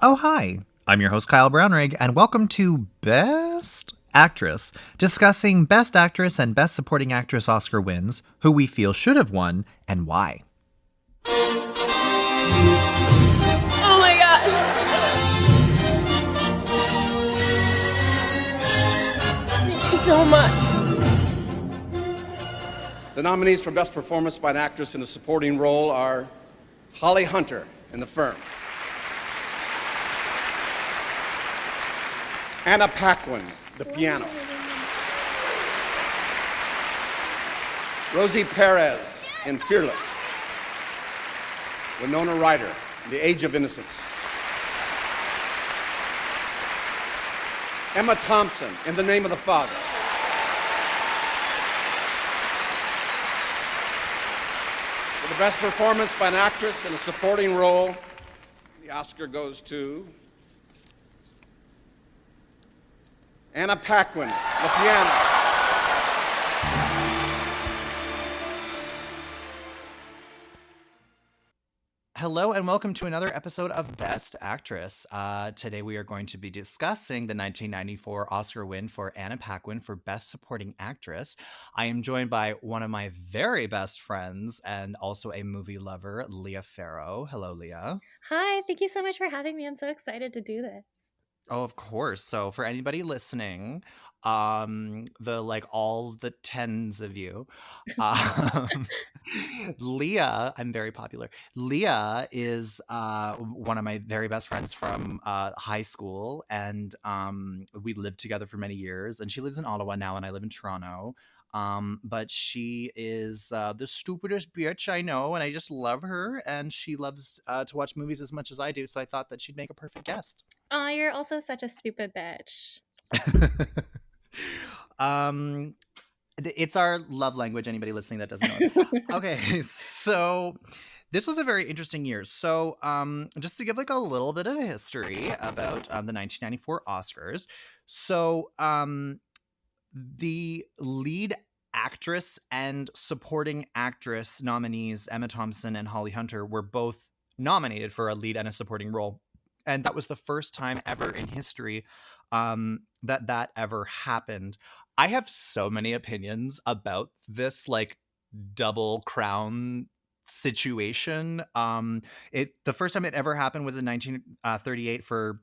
Oh, hi. I'm your host, Kyle Brownrigg, and welcome to Best Actress, discussing Best Actress and Best Supporting Actress Oscar wins, who we feel should have won, and why. Oh my god! Thank you so much. The nominees for Best Performance by an Actress in a Supporting Role are Holly Hunter in The Firm, Anna Paquin, The Piano, Rosie Perez in Fearless, Winona Ryder in The Age of Innocence, Emma Thompson in The Name of the Father, for the Best Performance by an Actress in a Supporting Role, the Oscar goes to Anna Paquin, The Piano. Hello and welcome to another episode of Best Actress. Today we are going to be discussing the 1994 Oscar win for Anna Paquin for Best Supporting Actress. I am joined by one of my very best friends and also a movie lover, Leah Pharo. Hello, Leah. Hi, thank you so much for having me. I'm so excited to do this. Oh, of course. So for anybody listening, all the tens of you, um, Leah, I'm very popular. Leah is one of my very best friends from high school, and we lived together for many years. And she lives in Ottawa now, and I live in Toronto. But she is the stupidest bitch I know, and I just love her. And she loves to watch movies as much as I do, so I thought that she'd make a perfect guest. Oh, you're also such a stupid bitch. um it's our love language, anybody listening that doesn't know it. Okay, so this was a very interesting year. So just to give like a little bit of history about the 1994 Oscars. So the lead actress and supporting actress nominees, Emma Thompson and Holly Hunter, were both nominated for a lead and a supporting role. And that was the first time ever in history that ever happened. I have so many opinions about this like double crown situation. The first time it ever happened was in 1938 for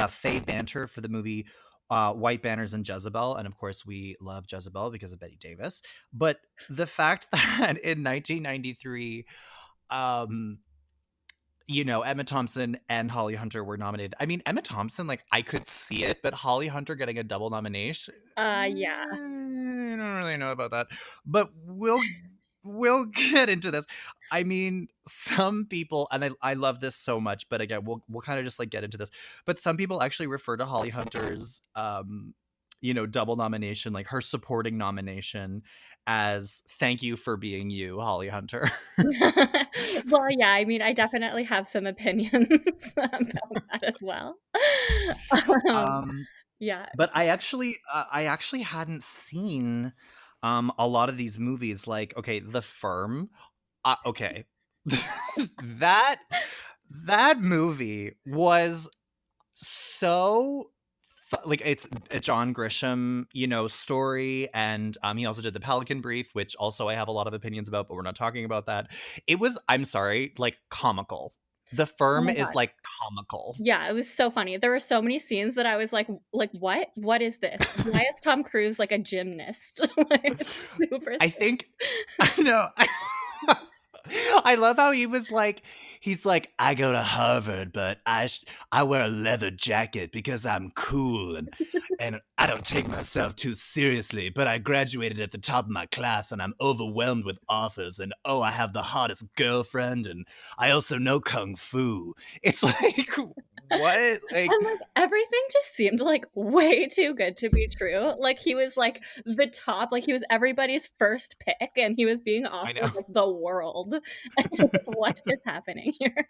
Faye Banter for the movie White Banners and Jezebel. And of course, we love Jezebel because of Betty Davis. But the fact that in 1993, Emma Thompson and Holly Hunter were nominated. I mean, Emma Thompson, like, I could see it, but Holly Hunter getting a double nomination, Yeah. I don't really know about that. But we'll get into this. I mean, some people, and I love this so much, but again, we'll kind of just like get into this. But some people actually refer to Holly Hunter's double nomination, like her supporting nomination, as thank you for being you, Holly Hunter. Well, yeah, I mean, I definitely have some opinions about that as well. Um, um yeah. But I actually hadn't seen a lot of these movies. Like, okay, The Firm. Okay, that that movie was so like it's a John Grisham, story, and he also did The Pelican Brief, which also I have a lot of opinions about, but we're not talking about that. It was, I'm sorry, like comical. The Oh Firm my is god. like comical. Yeah, it was so funny. There were so many scenes that I was like, what? What is this? Why is Tom Cruise like a gymnast? Like, super I think I know. I love how he's like, I go to Harvard, but I wear a leather jacket because I'm cool and I don't take myself too seriously. But I graduated at the top of my class and I'm overwhelmed with authors. And oh, I have the hottest girlfriend and I also know kung fu. It's like, what? Like, And, like, everything just seemed, like, way too good to be true. Like, he was, like, the top, like, he was everybody's first pick, and he was being I know. offered, like, the world. What is happening here?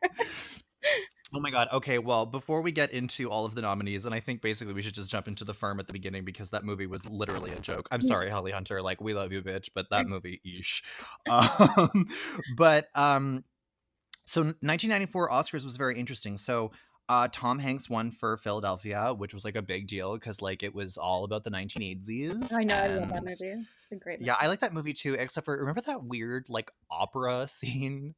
Oh my God. Okay. Well, before we get into all of the nominees, and I think basically we should just jump into The Firm at the beginning because that movie was literally a joke. I'm Yeah. sorry, Holly Hunter. Like, we love you, bitch, but that movie, eesh. Um, but so 1994 Oscars was very interesting. So Tom Hanks won for Philadelphia, which was like a big deal because like it was all about the 1980s. I know, I love that And movie. It's a great yeah, I movie. like that movie too, except for remember that weird like opera scene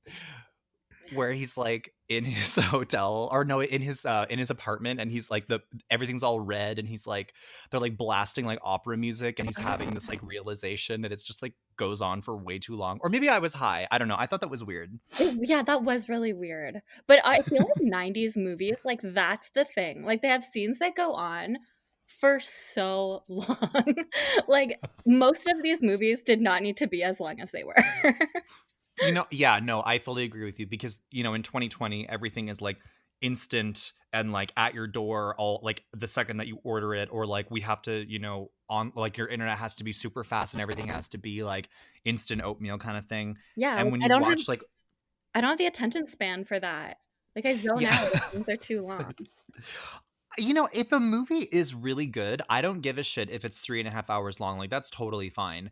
where he's like in his hotel or no in his apartment and he's like everything's all red and he's like they're like blasting like opera music and he's having this like realization and it's just like goes on for way too long. Or maybe I was high. I don't know. I thought that was weird. Yeah, that was really weird. But I feel like 90s movies, like that's the thing. Like they have scenes that go on for so long. Like most of these movies did not need to be as long as they were. You know, yeah, no, I fully agree with you because, you know, in 2020, everything is like instant and like at your door all like the second that you order it, or like we have to, you know, on like your internet has to be super fast and everything has to be like instant oatmeal kind of thing. Yeah, And like when you watch like, I don't have the attention span for that. Like I zone yeah, out if things are too long. you know, if a movie is really good, I don't give a shit if it's 3.5 hours long. Like that's totally fine.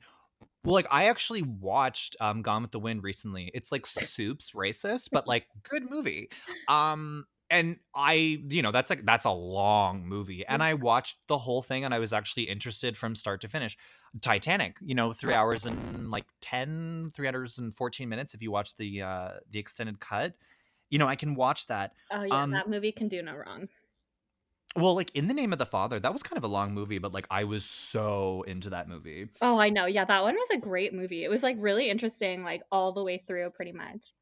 Well, like I actually watched Gone with the Wind recently. It's like soups racist, but like good movie. And I, you know, that's a long movie. And I watched the whole thing and I was actually interested from start to finish. Titanic, you know, 3 hours and like 3 hours and 14 minutes if you watch the extended cut. You know, I can watch that. Oh yeah, Um that movie can do no wrong. well, like In the Name of the Father, that was kind of a long movie, but like I was so into that movie. Oh, I know. Yeah, that one was a great movie. It was like really interesting, like all the way through, pretty much.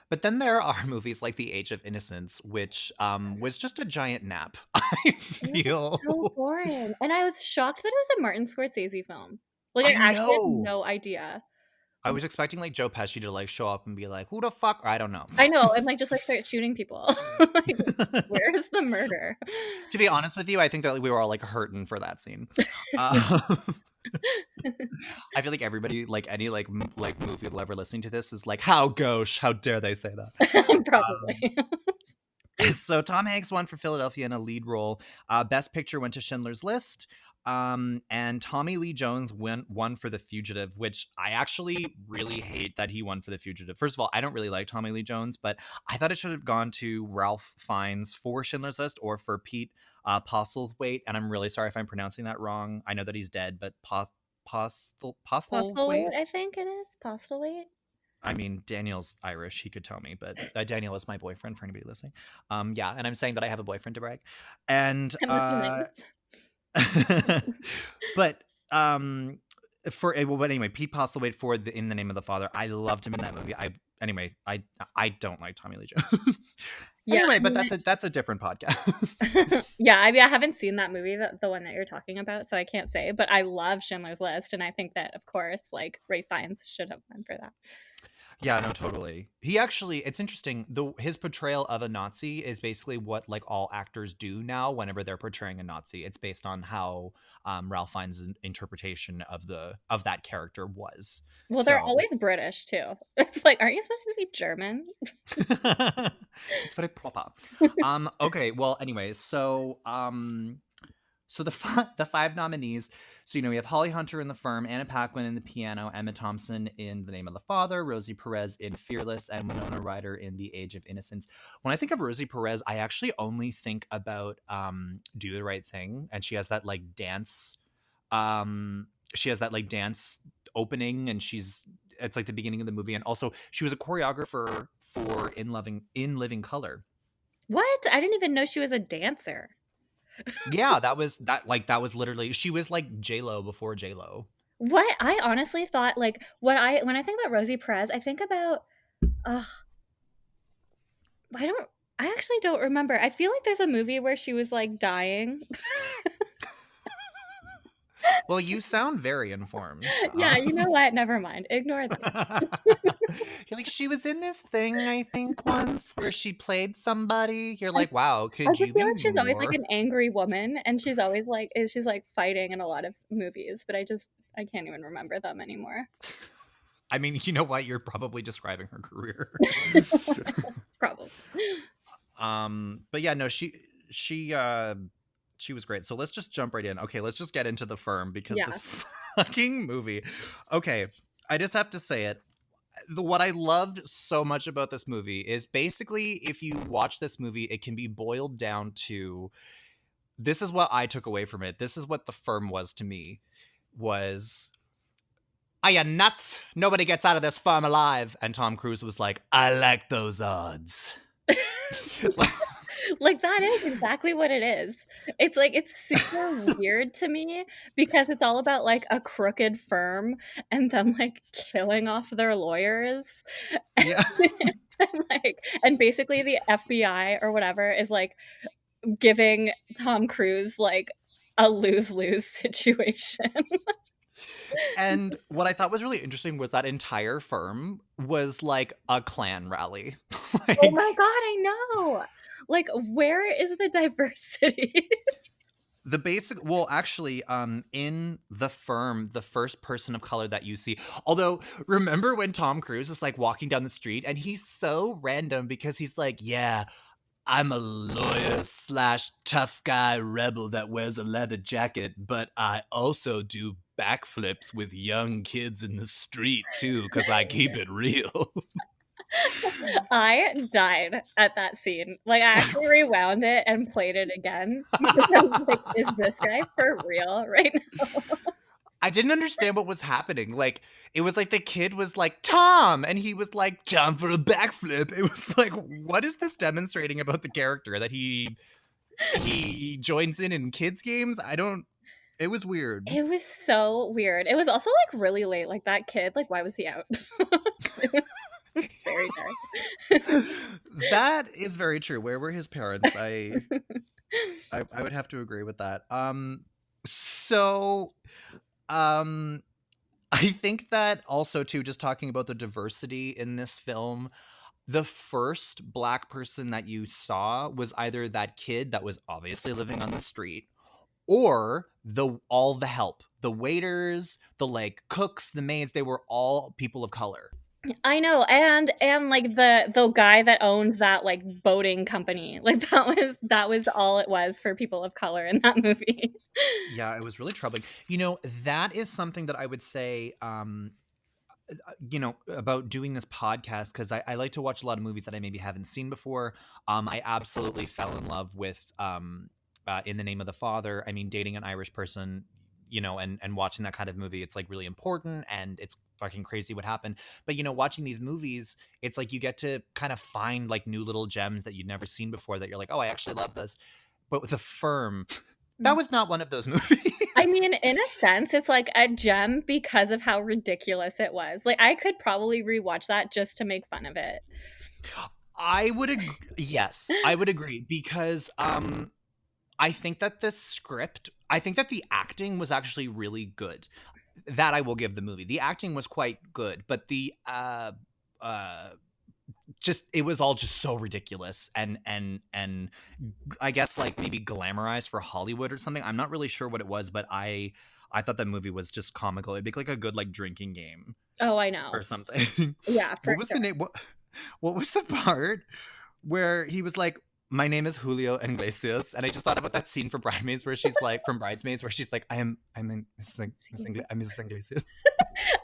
But then there are movies like The Age of Innocence, which was just a giant nap, I It was so feel. boring, and I was shocked that it was a Martin Scorsese film. Like, I I actually had know. no idea. I was expecting like Joe Pesci to like show up and be like, "Who the fuck?" I don't know. I know, and like just like start shooting people. Like, where is the murder? To be honest with you, I think that we were all like hurting for that scene. Uh, I feel like everybody, like any like movie ever listening to this, is like, "How gauche? How dare they say that?" Um, Probably. so Tom Hanks won for Philadelphia in a lead role. Best Picture went to Schindler's List. And Tommy Lee Jones won for The Fugitive, which I actually really hate that he won for The Fugitive. First of all, I don't really like Tommy Lee Jones, but I thought it should have gone to Ralph Fiennes for Schindler's List or for Pete Postlethwaite. And I'm really sorry if I'm pronouncing that wrong. I know that he's dead, but Postlethwaite. Postlethwaite, I think it is. Postlethwaite. I mean, Daniel's Irish. He could tell me, but Daniel is my boyfriend for anybody listening. Yeah, and I'm saying that I have a boyfriend to brag. And And what's the but but anyway, Pete Postlethwaite for In the Name of the Father. I loved him in that movie. I don't like Tommy Lee Jones. Yeah, Anyway, I but mean, that's a different podcast. yeah, I mean, I haven't seen that movie, the one that you're talking about, so I can't say. But I love Schindler's List, and I think that, of course, like Ray Fiennes should have won for that. Yeah, no, totally. He actually, it's interesting. His portrayal of a Nazi is basically what like all actors do now whenever they're portraying a Nazi. It's based on how Ralph Fiennes' interpretation of that character was. Well, they're So always British too. It's like, aren't you supposed to be German? it's very proper. Okay, well, anyway, so the five nominees. So, you know, we have Holly Hunter in The Firm, Anna Paquin in The Piano, Emma Thompson in The Name of the Father, Rosie Perez in Fearless, and Winona Ryder in The Age of Innocence. When I think of Rosie Perez, I actually only think about Do the Right Thing, and she has that like dance. She has that like dance opening, and it's like the beginning of the movie, and also she was a choreographer for In Living Color. What? I didn't even know she was a dancer. Yeah, that was literally she was like J-Lo before J-Lo. What? I honestly thought like when I think about Rosie Perez, I think about uh I actually don't remember. I feel like there's a movie where she was like dying. Well, you sound very informed. Yeah, you know what? Never mind. Ignore that. You're like, she was in this thing, I think, once where she played somebody. You're like, wow, I could just you feel be like she's always like more? an angry woman, and she's always like she's like fighting in a lot of movies, but I can't even remember them anymore. I mean, you know what? You're probably describing her career. Probably. But yeah, no, she was great. So let's just jump right in. Okay, let's just get into The Firm because Yeah. this fucking movie. Okay, I just have to say it. what I loved so much about this movie is basically if you watch this movie, it can be boiled down to this is what I took away from it. This is what the firm was to me was are you nuts? Nobody gets out of this firm alive. And Tom Cruise was like, I like those odds. Like that is exactly what it is. It's like it's super weird to me because it's all about like a crooked firm and them like killing off their lawyers. Yeah. And basically the FBI or whatever is like giving Tom Cruise like a lose-lose situation. And what I thought was really interesting was that entire firm was like a Klan rally. Oh my God, I know. Like, where is the diversity? The basic, well, actually, in the firm, the first person of color that you see, although remember when Tom Cruise is like walking down the street and he's so random because he's like, yeah, I'm a lawyer slash tough guy rebel that wears a leather jacket, but I also do backflips with young kids in the street too, because I keep it real. I died at that scene. Like, I actually rewound it and played it again because I was like, is this guy for real right now? I didn't understand what was happening. Like, it was like the kid was like, Tom! And he was like, time for a backflip. It was like, what is this demonstrating about the character? That he joins in kids' games? It was weird. It was so weird. It was also like really late. Like, that kid, like, why was he out? It was very dark. That is very true. Where were his parents? I would have to agree with that. So I think that also too, just talking about the diversity in this film, the first Black person that you saw was either that kid that was obviously living on the street or all the help. The waiters, the like cooks, the maids, they were all people of color. I know, and like the guy that owned that like boating company, like that was all it was for people of color in that movie. Yeah, it was really troubling. That is something that I would say about doing this podcast, because I like to watch a lot of movies that I maybe haven't seen before. I absolutely fell in love with In the Name of the Father. I mean, dating an Irish person, and watching that kind of movie, it's like really important, and it's fucking crazy what happened. But watching these movies, it's like you get to kind of find like new little gems that you'd never seen before that you're like, oh, I actually love this. But with The Firm, that was not one of those movies. I mean, in a sense, it's like a gem because of how ridiculous it was. Like, I could probably rewatch that just to make fun of it. I would agree. Yes, I would agree because I think that I think that the acting was actually really good. That I will give the movie. The acting was quite good, but the just it was all just so ridiculous and I guess like maybe glamorized for Hollywood or something. I'm not really sure what it was, but I thought that movie was just comical. It'd be like a good like drinking game. Oh, I know. Or something. Yeah, for What was sure. the name? What was the part where he was like, my name is Julio Iglesias, and I just thought about that scene from Bridesmaids where she's like, I'm Mrs. Iglesias.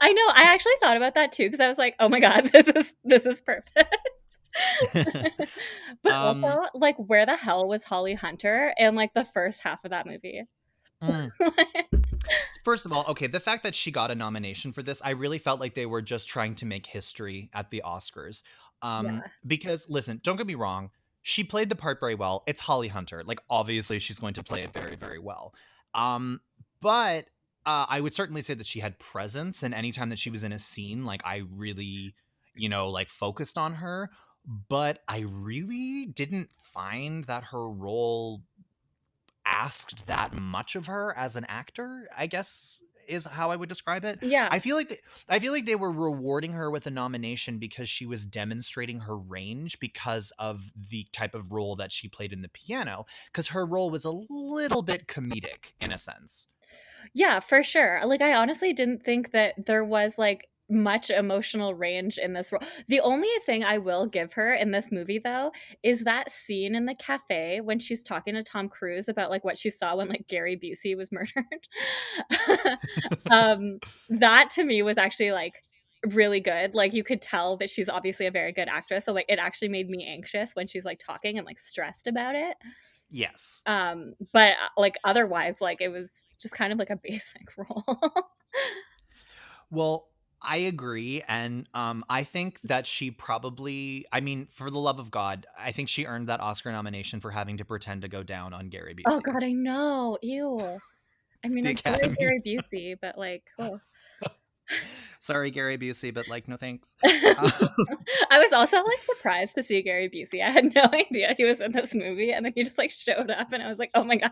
I know. I actually thought about that too because I was like, "Oh my God, this is perfect." But also, like, where the hell was Holly Hunter in like the first half of that movie? First of all, okay, the fact that she got a nomination for this, I really felt like they were just trying to make history at the Oscars. Yeah. Because listen, don't get me wrong, she played the part very well. It's Holly Hunter. Like, obviously she's going to play it very, very well. But I would certainly say that she had presence, and anytime that she was in a scene, like I really, like focused on her. But I really didn't find that her role asked that much of her as an actor, I guess is how I would describe it. Yeah. I feel like they were rewarding her with a nomination because she was demonstrating her range because of the type of role that she played in the piano, because her role was a little bit comedic in a sense. Yeah, for sure. Like, I honestly didn't think that there was like much emotional range in this role. The only thing I will give her in this movie though is that scene in the cafe when she's talking to Tom Cruise about like what she saw when like Gary Busey was murdered. That to me was actually like really good. Like you could tell that she's obviously a very good actress. So like it actually made me anxious when she's like talking and like stressed about it. Yes. But like otherwise, like it was just kind of like a basic role. Well, I agree, and I think that she probably, I mean, for the love of God, I think she earned that Oscar nomination for having to pretend to go down on Gary Oh Busey. God, I know. Ew. I mean, The I'm sorry, Academy. Gary Busey, but like, oh. Sorry, Gary Busey, but like, no thanks. I was also like surprised to see Gary Busey. I had no idea he was in this movie, and then he just like showed up, and I was like, "Oh my God,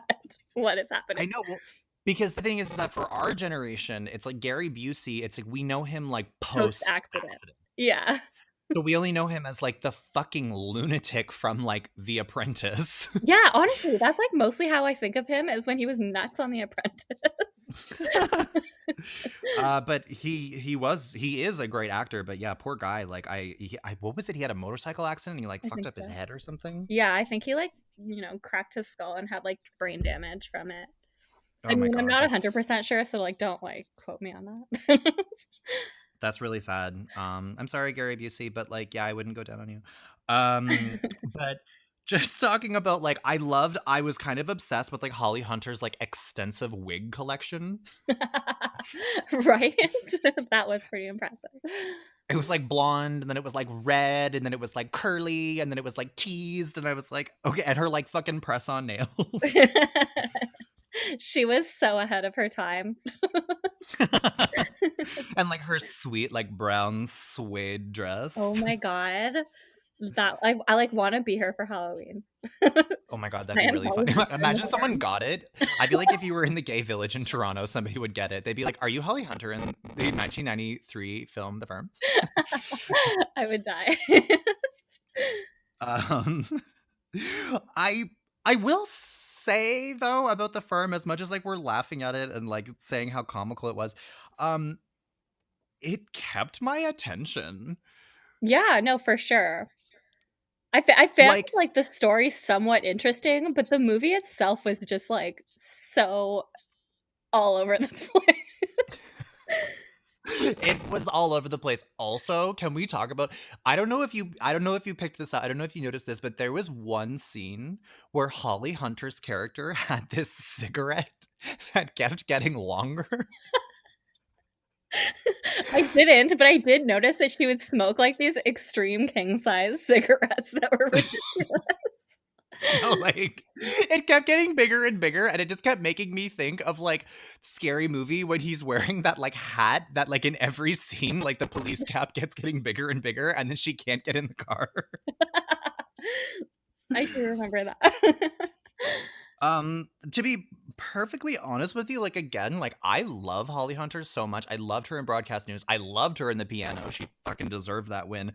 what is happening?" I know. Well, because the thing is that for our generation, it's like Gary Busey. It's like we know him like Post post accident. accident. Yeah. So we only know him as like the fucking lunatic from like The Apprentice. Yeah, honestly, that's like mostly how I think of him is when he was nuts on The Apprentice. But he is a great actor. But yeah, poor guy. Like what was it? He had a motorcycle accident and he like I fucked think up his so. head or something. Yeah, I think he like, cracked his skull and had like brain damage from it. I Oh my mean, I'm God, not 100% sure, so like don't like quote me on that. that's really sad. I'm sorry, Gary Busey, but like, yeah, I wouldn't go down on you. But just talking about like, I was kind of obsessed with like Holly Hunter's like extensive wig collection. Right? That was pretty impressive. It was like blonde, and then it was like red, and then it was like curly, and then it was like teased, and I was like, okay, and her like fucking press on nails. She was so ahead of her time. And like her sweet like brown suede Oh dress. my God. That I like want to be her for Halloween. Oh my God, that'd I be am really Holly funny. Hunter in the Imagine someone got it. I feel like if you were in the gay village in Toronto, somebody would get it. They'd be like, "Are you Holly Hunter in the 1993 film The Firm?" I would die. Um, I I will say though about The Firm, as much as like we're laughing at it and like saying how comical it was, um, it kept my attention. Yeah, no, for sure. I found Like like the story somewhat interesting, but the movie itself was just like so all over the place. it was all over the place. Also, can we talk about I don't know if you picked this up. I don't know if you noticed this, but there was one scene where Holly Hunter's character had this cigarette that kept getting longer. I didn't, but I did notice that she would smoke like these extreme king size cigarettes that were ridiculous. No, like it kept getting bigger and bigger, and it just kept making me think of like Scary Movie when he's wearing that like hat that like in every scene, like the police cap gets getting bigger and bigger, and then she can't get in the car. I do remember that. To be perfectly honest with you, like again, like I love Holly Hunter so much. I loved her in Broadcast News. I loved her in The Piano. She fucking deserved that win.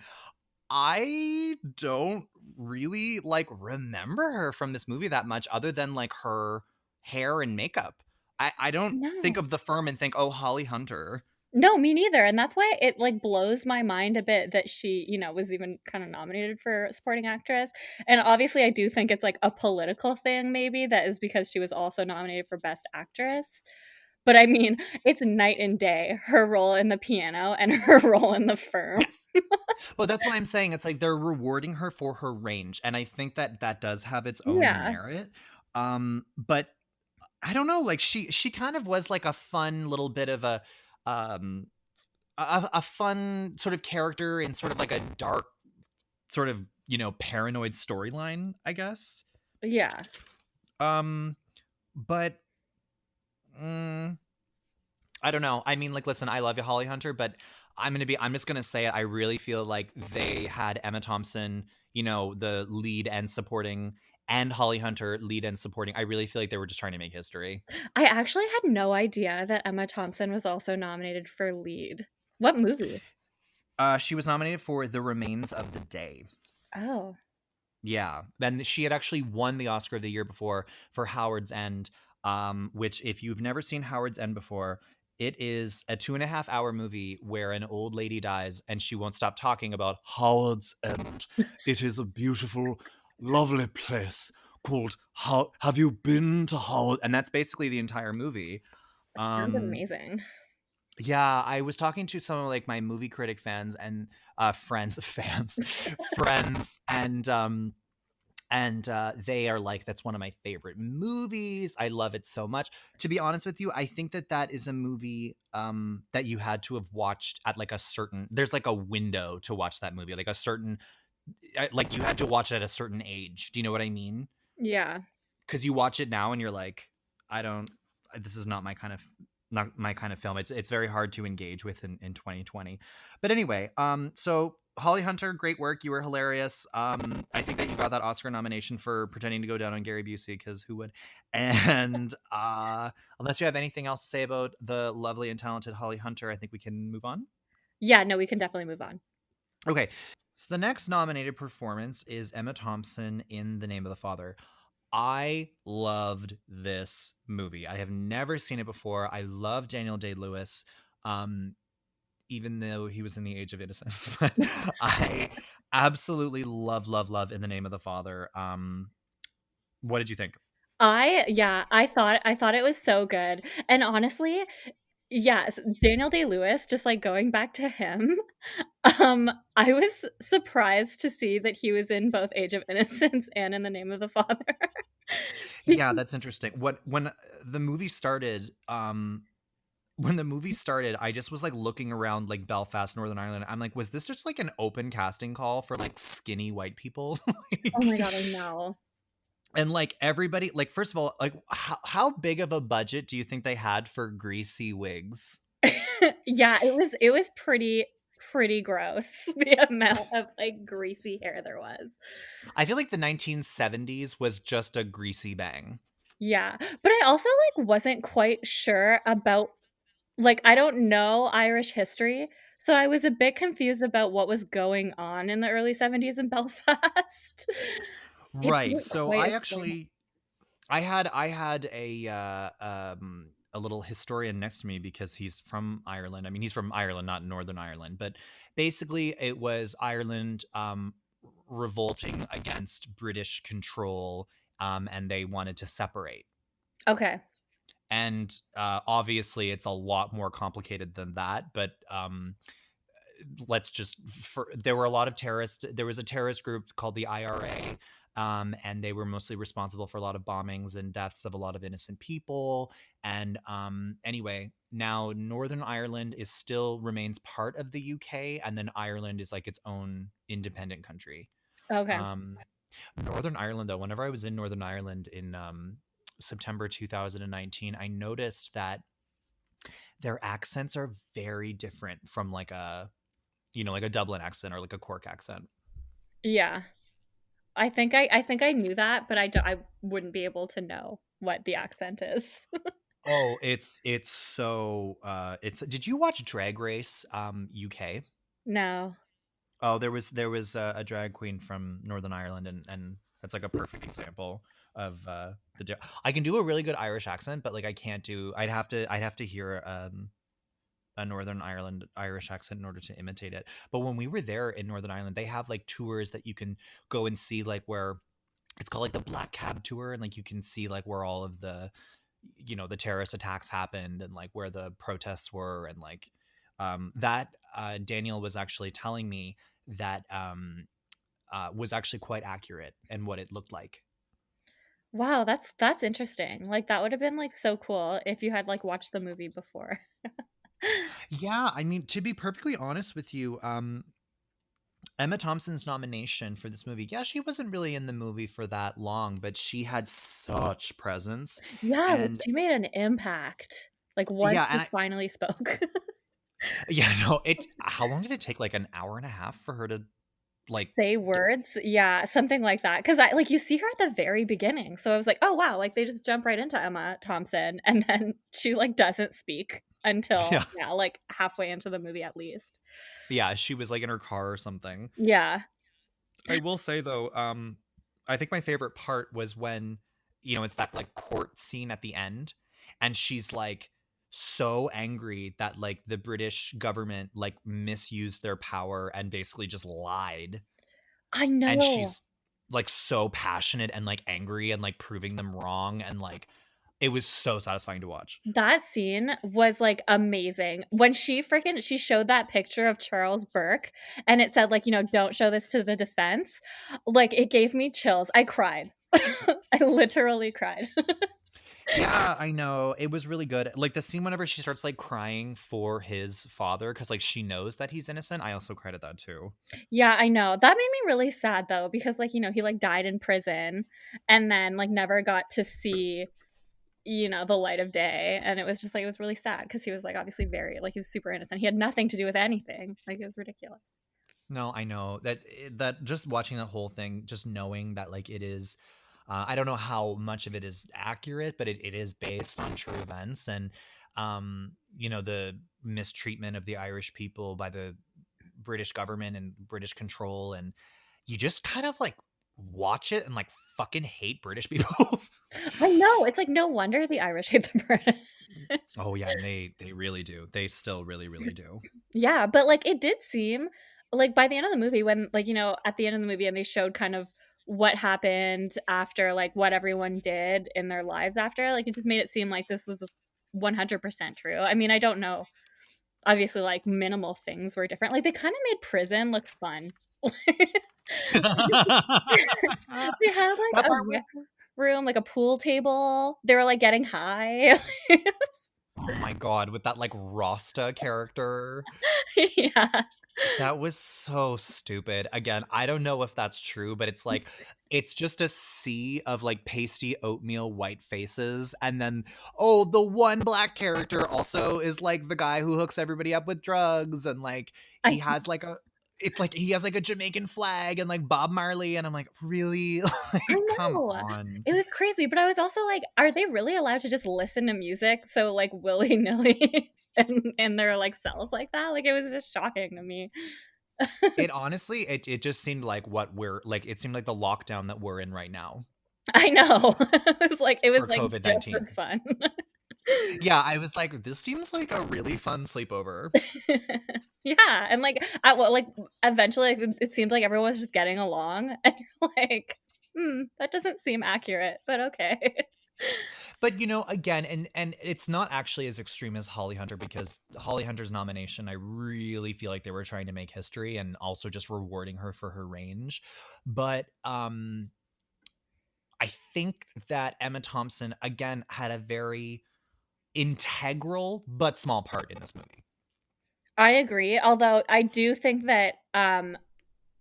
I don't really like remember her from this movie that much other than like her hair and makeup. I don't think No. of The Firm and think, oh, Holly Hunter. No, me neither. And that's why it like blows my mind a bit that she, was even kind of nominated for supporting actress. And obviously I do think it's like a political thing maybe that is because she was also nominated for best actress. But I mean, it's night and day, her role in The Piano and her role in The Firm. Yes. Well, that's why I'm saying it's like they're rewarding her for her range. And I think that that does have its own Yeah. merit. But I don't know, like she kind of was like a fun little bit of um a fun sort of character in sort of like a dark sort of, paranoid storyline, I guess. Yeah. Um but I don't know. I mean, like, listen, I love you, Holly Hunter, but I'm just gonna say it. I really feel like they had Emma Thompson, the lead and supporting, and Holly Hunter lead and supporting. I really feel like they were just trying to make history. I actually had no idea that Emma Thompson was also nominated for lead. What movie? She was nominated for The Remains of the Day. Oh. Yeah, and she had actually won the Oscar the year before for Howard's End, which if you've never seen Howard's End before, it is a 2.5 hour movie where an old lady dies and she won't stop talking about Howard's End. It is a beautiful, lovely place called How. Have you been to Howard? And that's basically the entire movie. Sounds Um, amazing. Yeah, I was talking to some of like my movie critic fans and friends, and they are like, that's one of my favorite movies. I love it so much. To be honest with you, I think that that is a movie that you had to have watched at like a certain, there's like a window to watch that movie, like a certain, like you had to watch it at a certain age. Do you know what I mean? Yeah. Because you watch it now and you're like, I don't, this is not my kind of film. It's very hard to engage with in 2020. But anyway, so Holly Hunter, great work. You were hilarious. I think that you got that Oscar nomination for pretending to go down on Gary Busey, because who would? And unless you have anything else to say about the lovely and talented Holly Hunter, I think we can move on. Yeah, no, we can definitely move on. Okay. So the next nominated performance is Emma Thompson in The Name of the Father. I loved this movie. I have never seen it before. I love Daniel Day-Lewis, um, even though he was in The Age of Innocence. But I absolutely love In the Name of the Father. What did you think? I thought it was so good. And honestly, yes, Daniel Day-Lewis, just like going back to him, I was surprised to see that he was in both Age of Innocence and In the Name of the Father. Yeah, that's interesting. What when the movie started, when the movie started, I just was like looking around like Belfast, Northern Ireland. I'm like, was this just like an open casting call for like skinny white people? Oh my Like, god, I know. and like everybody, like first of all, like how big of a budget do you think they had for greasy wigs? Yeah, it was pretty gross the amount of like greasy hair there was. I feel like the 1970s was just a greasy bang. Yeah, but I also like wasn't quite sure about like I don't know Irish history, so I was a bit confused about what was going on in the early 70s in Belfast. It Right. didn't So quite I explain it. actually I had a little historian next to me because he's from Ireland. I mean, he's from Ireland, not Northern Ireland, but basically it was Ireland revolting against British control, and they wanted to separate. Okay. And obviously it's a lot more complicated than that, but let's just there were a lot of terrorists. There was a terrorist group called the IRA, and they were mostly responsible for a lot of bombings and deaths of a lot of innocent people. And anyway, now Northern Ireland is still remains part of the UK, and then Ireland is like its own independent country. Okay. um Northern Ireland, though, whenever I was in Northern Ireland in September 2019, I noticed that their accents are very different from like a, like a Dublin accent or like a Cork accent. Yeah. I think I knew that, but I wouldn't be able to know what the accent is. Oh, it's so it's did you watch Drag Race UK? No. Oh, there was a drag queen from Northern Ireland, and that's like a perfect example of I can do a really good Irish accent, but like I can't do I'd have to hear a Northern Ireland Irish accent in order to imitate it. But when we were there in Northern Ireland, they have like tours that you can go and see, like where it's called like the Black Cab Tour, and like you can see like where all of the the terrorist attacks happened, and like where the protests were, and like that Daniel was actually telling me that was actually quite accurate and what it looked like. Wow, that's interesting. Like that would have been like so cool if you had like watched the movie before. Yeah, I mean, to be perfectly honest with you, Emma Thompson's nomination for this movie, yeah, she wasn't really in the movie for that long, but she had such presence. Yeah, like And she made an impact. Like once yeah, she and I, finally spoke. yeah, no, how long did it take? Like an hour and a half for her to like Say d- words. Yeah, something like that. Cause I like you see her at the very beginning. So I was like, oh wow, like they just jump right into Emma Thompson and then she like doesn't speak until yeah, yeah, like halfway into the movie at least. yeah, she was like in her car or something. Yeah. I will say though, I think my favorite part was when, it's that like court scene at the end, and she's like so angry that like the British government like misused their power and basically just lied. I And know. she's like so passionate and like angry and like proving them wrong, and like It was so satisfying to watch. That scene was like amazing. When she showed that picture of Charles Burke and it said like, don't show this to the defense. Like it gave me chills. I cried. I literally cried. Yeah, I know. It was really good. Like the scene whenever she starts like crying for his father because like she knows that he's innocent. I also cried at that too. Yeah, I know. That made me really sad though because like, he like died in prison and then like never got to see the light of day, and it was just like it was really sad because he was like obviously very like he was super innocent. He had nothing to do with anything. Like it was ridiculous. No, I know that just watching that whole thing, just knowing that like it is, I don't know how much of it is accurate, but it is based on true events, and the mistreatment of the Irish people by the British government and British control, and you just kind of like watch it and like fucking hate British people. I know. It's like no wonder the Irish hate the British. Oh yeah, and they really do. They still really really do. Yeah, but like it did seem like by the end of the movie when like at the end of the movie and they showed kind of what happened after like what everyone did in their lives after, like it just made it seem like this was 100% true. I mean, I don't know. Obviously like minimal things were different. Like they kind of made prison look fun. They had like That a part rec was. room, like a pool table. They were like getting high. Oh my god, with that like Rasta character. Yeah. That was so stupid. Again, I don't know if that's true, but it's like it's just a sea of like pasty oatmeal white faces, and then the one black character also is like the guy who hooks everybody up with drugs, and like I he has like a it's like he has like a Jamaican flag and like Bob Marley, and I'm like, really? I Like, come know. on. It was crazy, but I was also like, are they really allowed to just listen to music so like willy-nilly in their like cells like that? Like it was just shocking to me. It honestly, it just seemed like what we're like. It seemed like the lockdown that we're in right now I know. It was for like COVID just 19. as fun. Yeah, I was like, this seems like a really fun sleepover. Yeah, and like eventually like, it seemed like everyone was just getting along and you're like, that doesn't seem accurate, but okay. But again, and it's not actually as extreme as Holly Hunter, because Holly Hunter's nomination, I really feel like they were trying to make history and also just rewarding her for her range. But I think that Emma Thompson again had a very integral but small part in this movie. I agree, although I do think that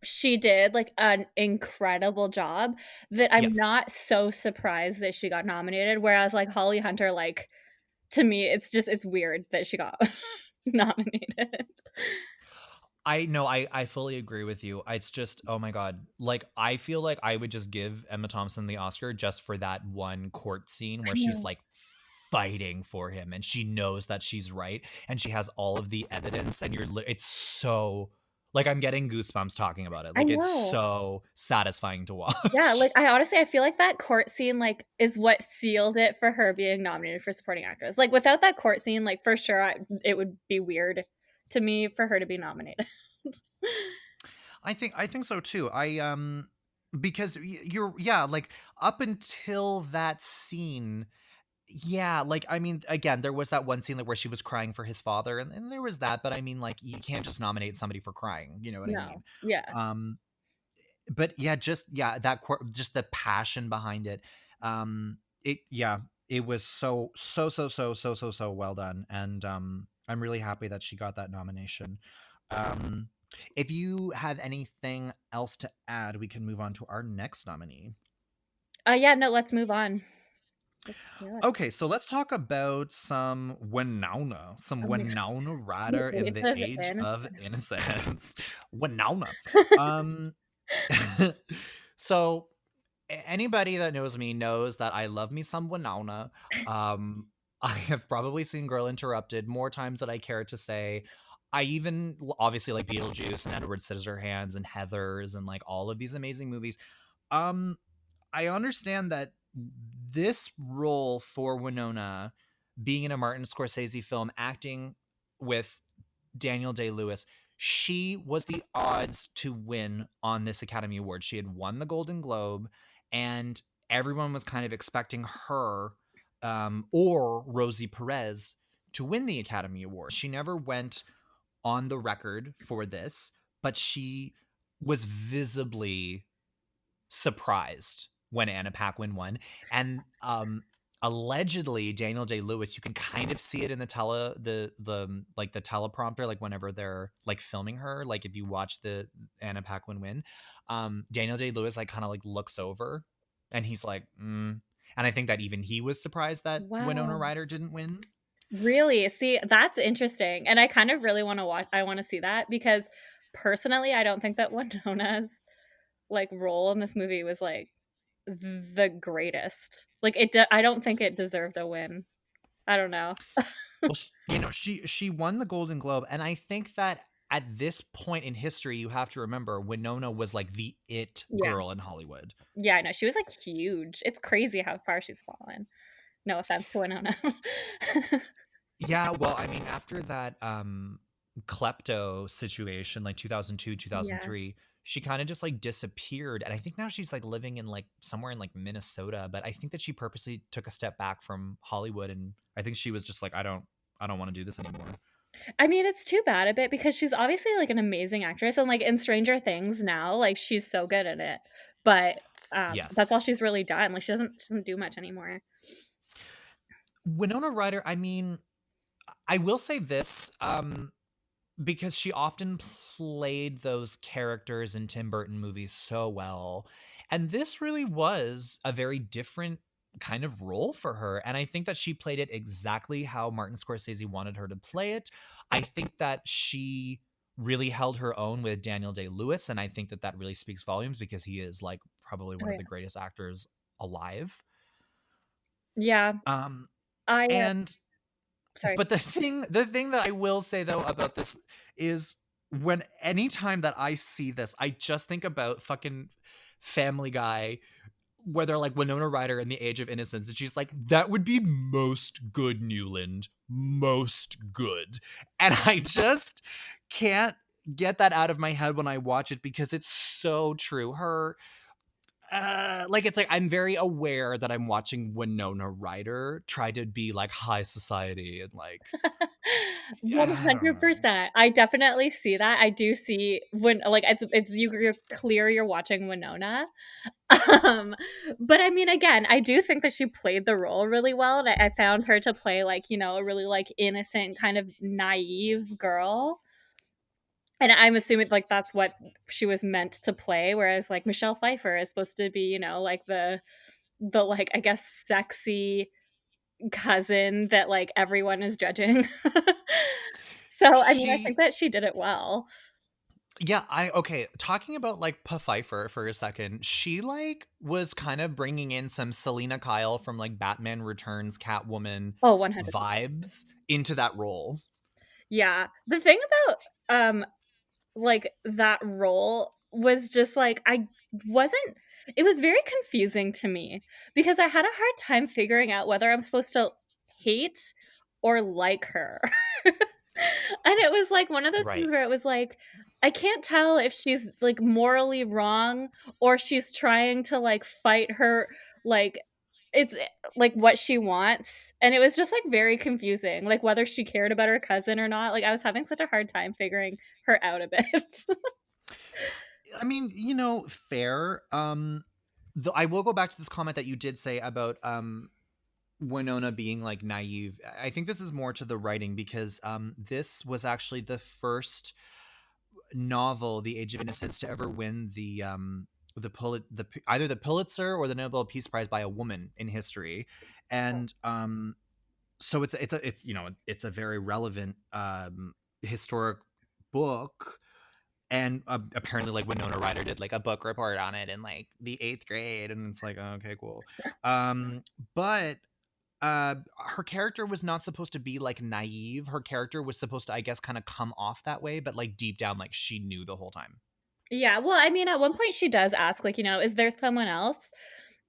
she did like an incredible job that I'm Yes. not so surprised that she got nominated, whereas like Holly Hunter, like to me it's weird that she got nominated. I know, I fully agree with you. It's just, oh my god, like I feel like I would just give Emma Thompson the Oscar just for that one court scene where I she's know. like fighting for him and she knows that she's right and she has all of the evidence, and it's so like I'm getting goosebumps talking about it. I Like it's know. so satisfying to Yeah, watch. like I honestly I feel like that court scene like is what sealed it for her being nominated for supporting actress. Like without that court scene, like for sure it would be weird to me for her to be nominated. I think so too. Because you're yeah, like up until that scene. Yeah, like I mean, again, there was that one scene like where she was crying for his father, and there was that, but I mean, like you can't just nominate somebody for crying, you know what I mean? No. Yeah. Um, but yeah, just the passion behind it. Yeah, it was so well done, and I'm really happy that she got that nomination. Um, if you have anything else to add, we can move on to our next nominee. Yeah, no, let's move on. Yeah. Okay, so let's talk about some Oh my god. Winona The Ryder in age the of Age of innocence. Innocence. Winona. Um, so anybody that knows me knows that I love me some Winona. Um, I have probably seen Girl Interrupted more times than I care to say. I even obviously like Beetlejuice and Edward Scissorhands and Heathers and like all of these amazing movies. Um, I understand that this role for Winona, being in a Martin Scorsese film, acting with Daniel Day-Lewis, she was the odds to win on this Academy Award. She had won the Golden Globe, and everyone was kind of expecting her or Rosie Perez to win the Academy Award. She never went on the record for this, but she was visibly surprised when Anna Paquin won. And allegedly Daniel Day-Lewis, you can kind of see it in the like the teleprompter, like whenever they're like filming her, like if you watch the Anna Paquin win, Daniel Day-Lewis like kind of like looks over and he's like, and I think that even he was surprised that Winona Wow. Ryder didn't win. Really? See, that's interesting. And I kind of really want to watch, I want to see that because personally, I don't think that Winona's like role in this movie was like the greatest. Like I don't think it deserved a win. I don't know. Well, she won the Golden Globe, and I think that at this point in history, you have to remember Winona was like the it Yeah. girl in Hollywood. Yeah, I know. She was like huge. It's crazy how far she's fallen. No offense to Winona. Yeah, well, I mean, after that klepto situation, like 2002, Yeah. 2003, she kind of just like disappeared. And I think now she's like living in like somewhere in like Minnesota, but I think that she purposely took a step back from Hollywood, and I think she was just like, I don't want to do this anymore. I mean, it's too bad a bit because she's obviously like an amazing actress and like in Stranger Things now, like she's so good at it. But that's all Yes. she's really done. Like she doesn't do much anymore. Winona Ryder, I mean, I will say this, because she often played those characters in Tim Burton movies so well. And this really was a very different kind of role for her. And I think that she played it exactly how Martin Scorsese wanted her to play it. I think that she really held her own with Daniel Day-Lewis. And I think that that really speaks volumes because he is like probably Oh one of yeah. the greatest actors alive. Yeah. Um, I and sorry. But the thing that I will say though about this is when anytime that I see this, I just think about fucking Family Guy where they're like Winona Ryder in the Age of Innocence, and she's like, that would be most good, Newland. Most good. And I just can't get that out of my head when I watch it because it's so true. Like it's like I'm very aware that I'm watching Winona Ryder try to be like high society and like I don't know. 100%. I definitely see that. I do see when like it's you're clear you're watching Winona. Um, but I mean, again, I do think that she played the role really well, and I found her to play like a really like innocent kind of naive girl. And I'm assuming like that's what she was meant to play, whereas like Michelle Pfeiffer is supposed to be, like the like I guess sexy cousin that like everyone is judging. So I mean, I think She that she did it well. Yeah, I okay, talking about like Pfeiffer for a second, she like was kind of bringing in some Selena Kyle from like Batman Returns Catwoman Oh, 100%. vibes into that role. Yeah. The thing about like that role was just like I wasn't it was very confusing to me because I had a hard time figuring out whether I'm supposed to hate or like her. And it was like one of those things Right. where it was like I can't tell if she's like morally wrong or she's trying to like fight her like it's like what she wants, and it was just like very confusing like whether she cared about her cousin or not. Like I was having such a hard time figuring her out a bit. I mean, fair. Though I will go back to this comment that you did say about Winona being like naive. I think this is more to the writing because this was actually the first novel, The Age of Innocence, to ever win either the Pulitzer or the Nobel Peace Prize by a woman in history. And so it's a very relevant historic book. And apparently like Winona Ryder did like a book report on it in like the 8th grade, and it's like, oh, okay, cool. But her character was not supposed to be like naive. Her character was supposed to, I guess, kind of come off that way, but like deep down, like she knew the whole time. Yeah, well, I mean, at one point she does ask, like, is there someone else?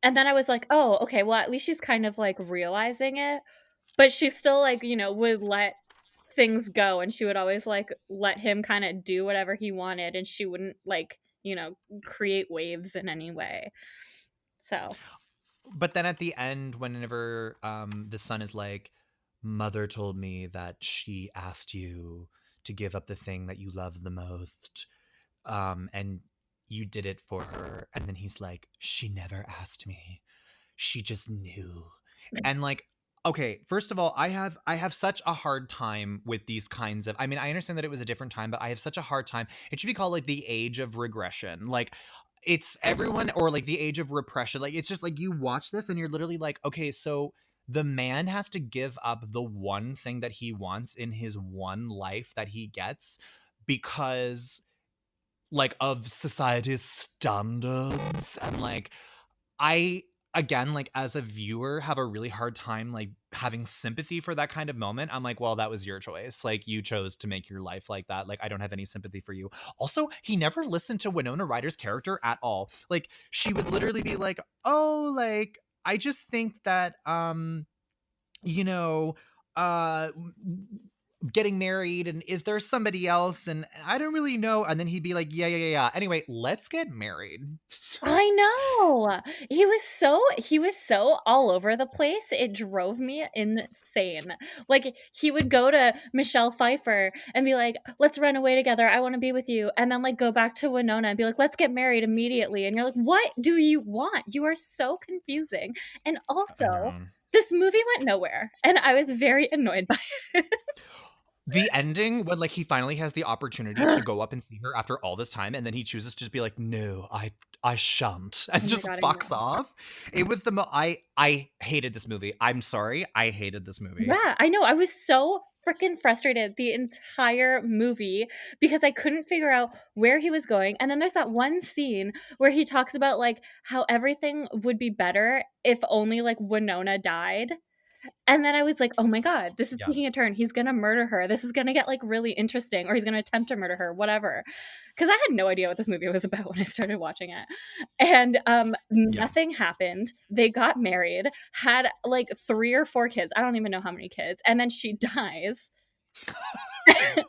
And then I was like, oh, okay, well, at least she's kind of like realizing it, but she still like, would let things go, and she would always like let him kind of do whatever he wanted, and she wouldn't like, create waves in any way. So But then at the end, whenever the son is like, "Mother told me that she asked you to give up the thing that you love the most, and you did it for her," and then he's like, "She never asked me. She just knew." And like, okay, first of all, I have such a hard time with these kinds of, I mean, I understand that it was a different time, but I have such a hard time. It should be called like the age of regression. Like, it's everyone, or like the age of repression. Like, it's just like you watch this and you're literally like, okay, so the man has to give up the one thing that he wants in his one life that he gets because like of society's standards. And like, I, again, like as a viewer, have a really hard time like having sympathy for that kind of moment. I'm like, well, that was your choice. Like, you chose to make your life like that. Like, I don't have any sympathy for you. Also, he never listened to Winona Ryder's character at all. Like, she would literally be like, "Oh, like, I just think that you know, uh getting married, and is there somebody else, and I don't really know." And then he'd be like, "Yeah, yeah, yeah, yeah. Anyway, let's get married." I know. He was so all over the place. It drove me insane. Like, he would go to Michelle Pfeiffer and be like, "Let's run away together. I want to be with you." And then like go back to Winona and be like, "Let's get married immediately." And you're like, "What do you want?" You are so confusing. And I also, know. this movie went nowhere, and I was very annoyed by The ending, when like he finally has the opportunity to it. go up and see her after all this time, and then he chooses to just be like, "No, I shan't," and Oh my just god, I fucks know. off. It was the I hated this movie. I'm sorry, I hated this movie. Yeah, I know. I was so freaking frustrated the entire movie because I couldn't figure out where he was going. And then there's that one scene where he talks about like how everything would be better if only like Winona died. And then I was like, "Oh my god, this is Yeah, taking a turn. He's gonna murder her. This is gonna get like really interesting, or he's gonna attempt to murder her, whatever." Because I had no idea what this movie was about when I started watching it. And yeah. nothing happened. They got married, had like 3 or 4 kids. I don't even know how many kids. And then she dies.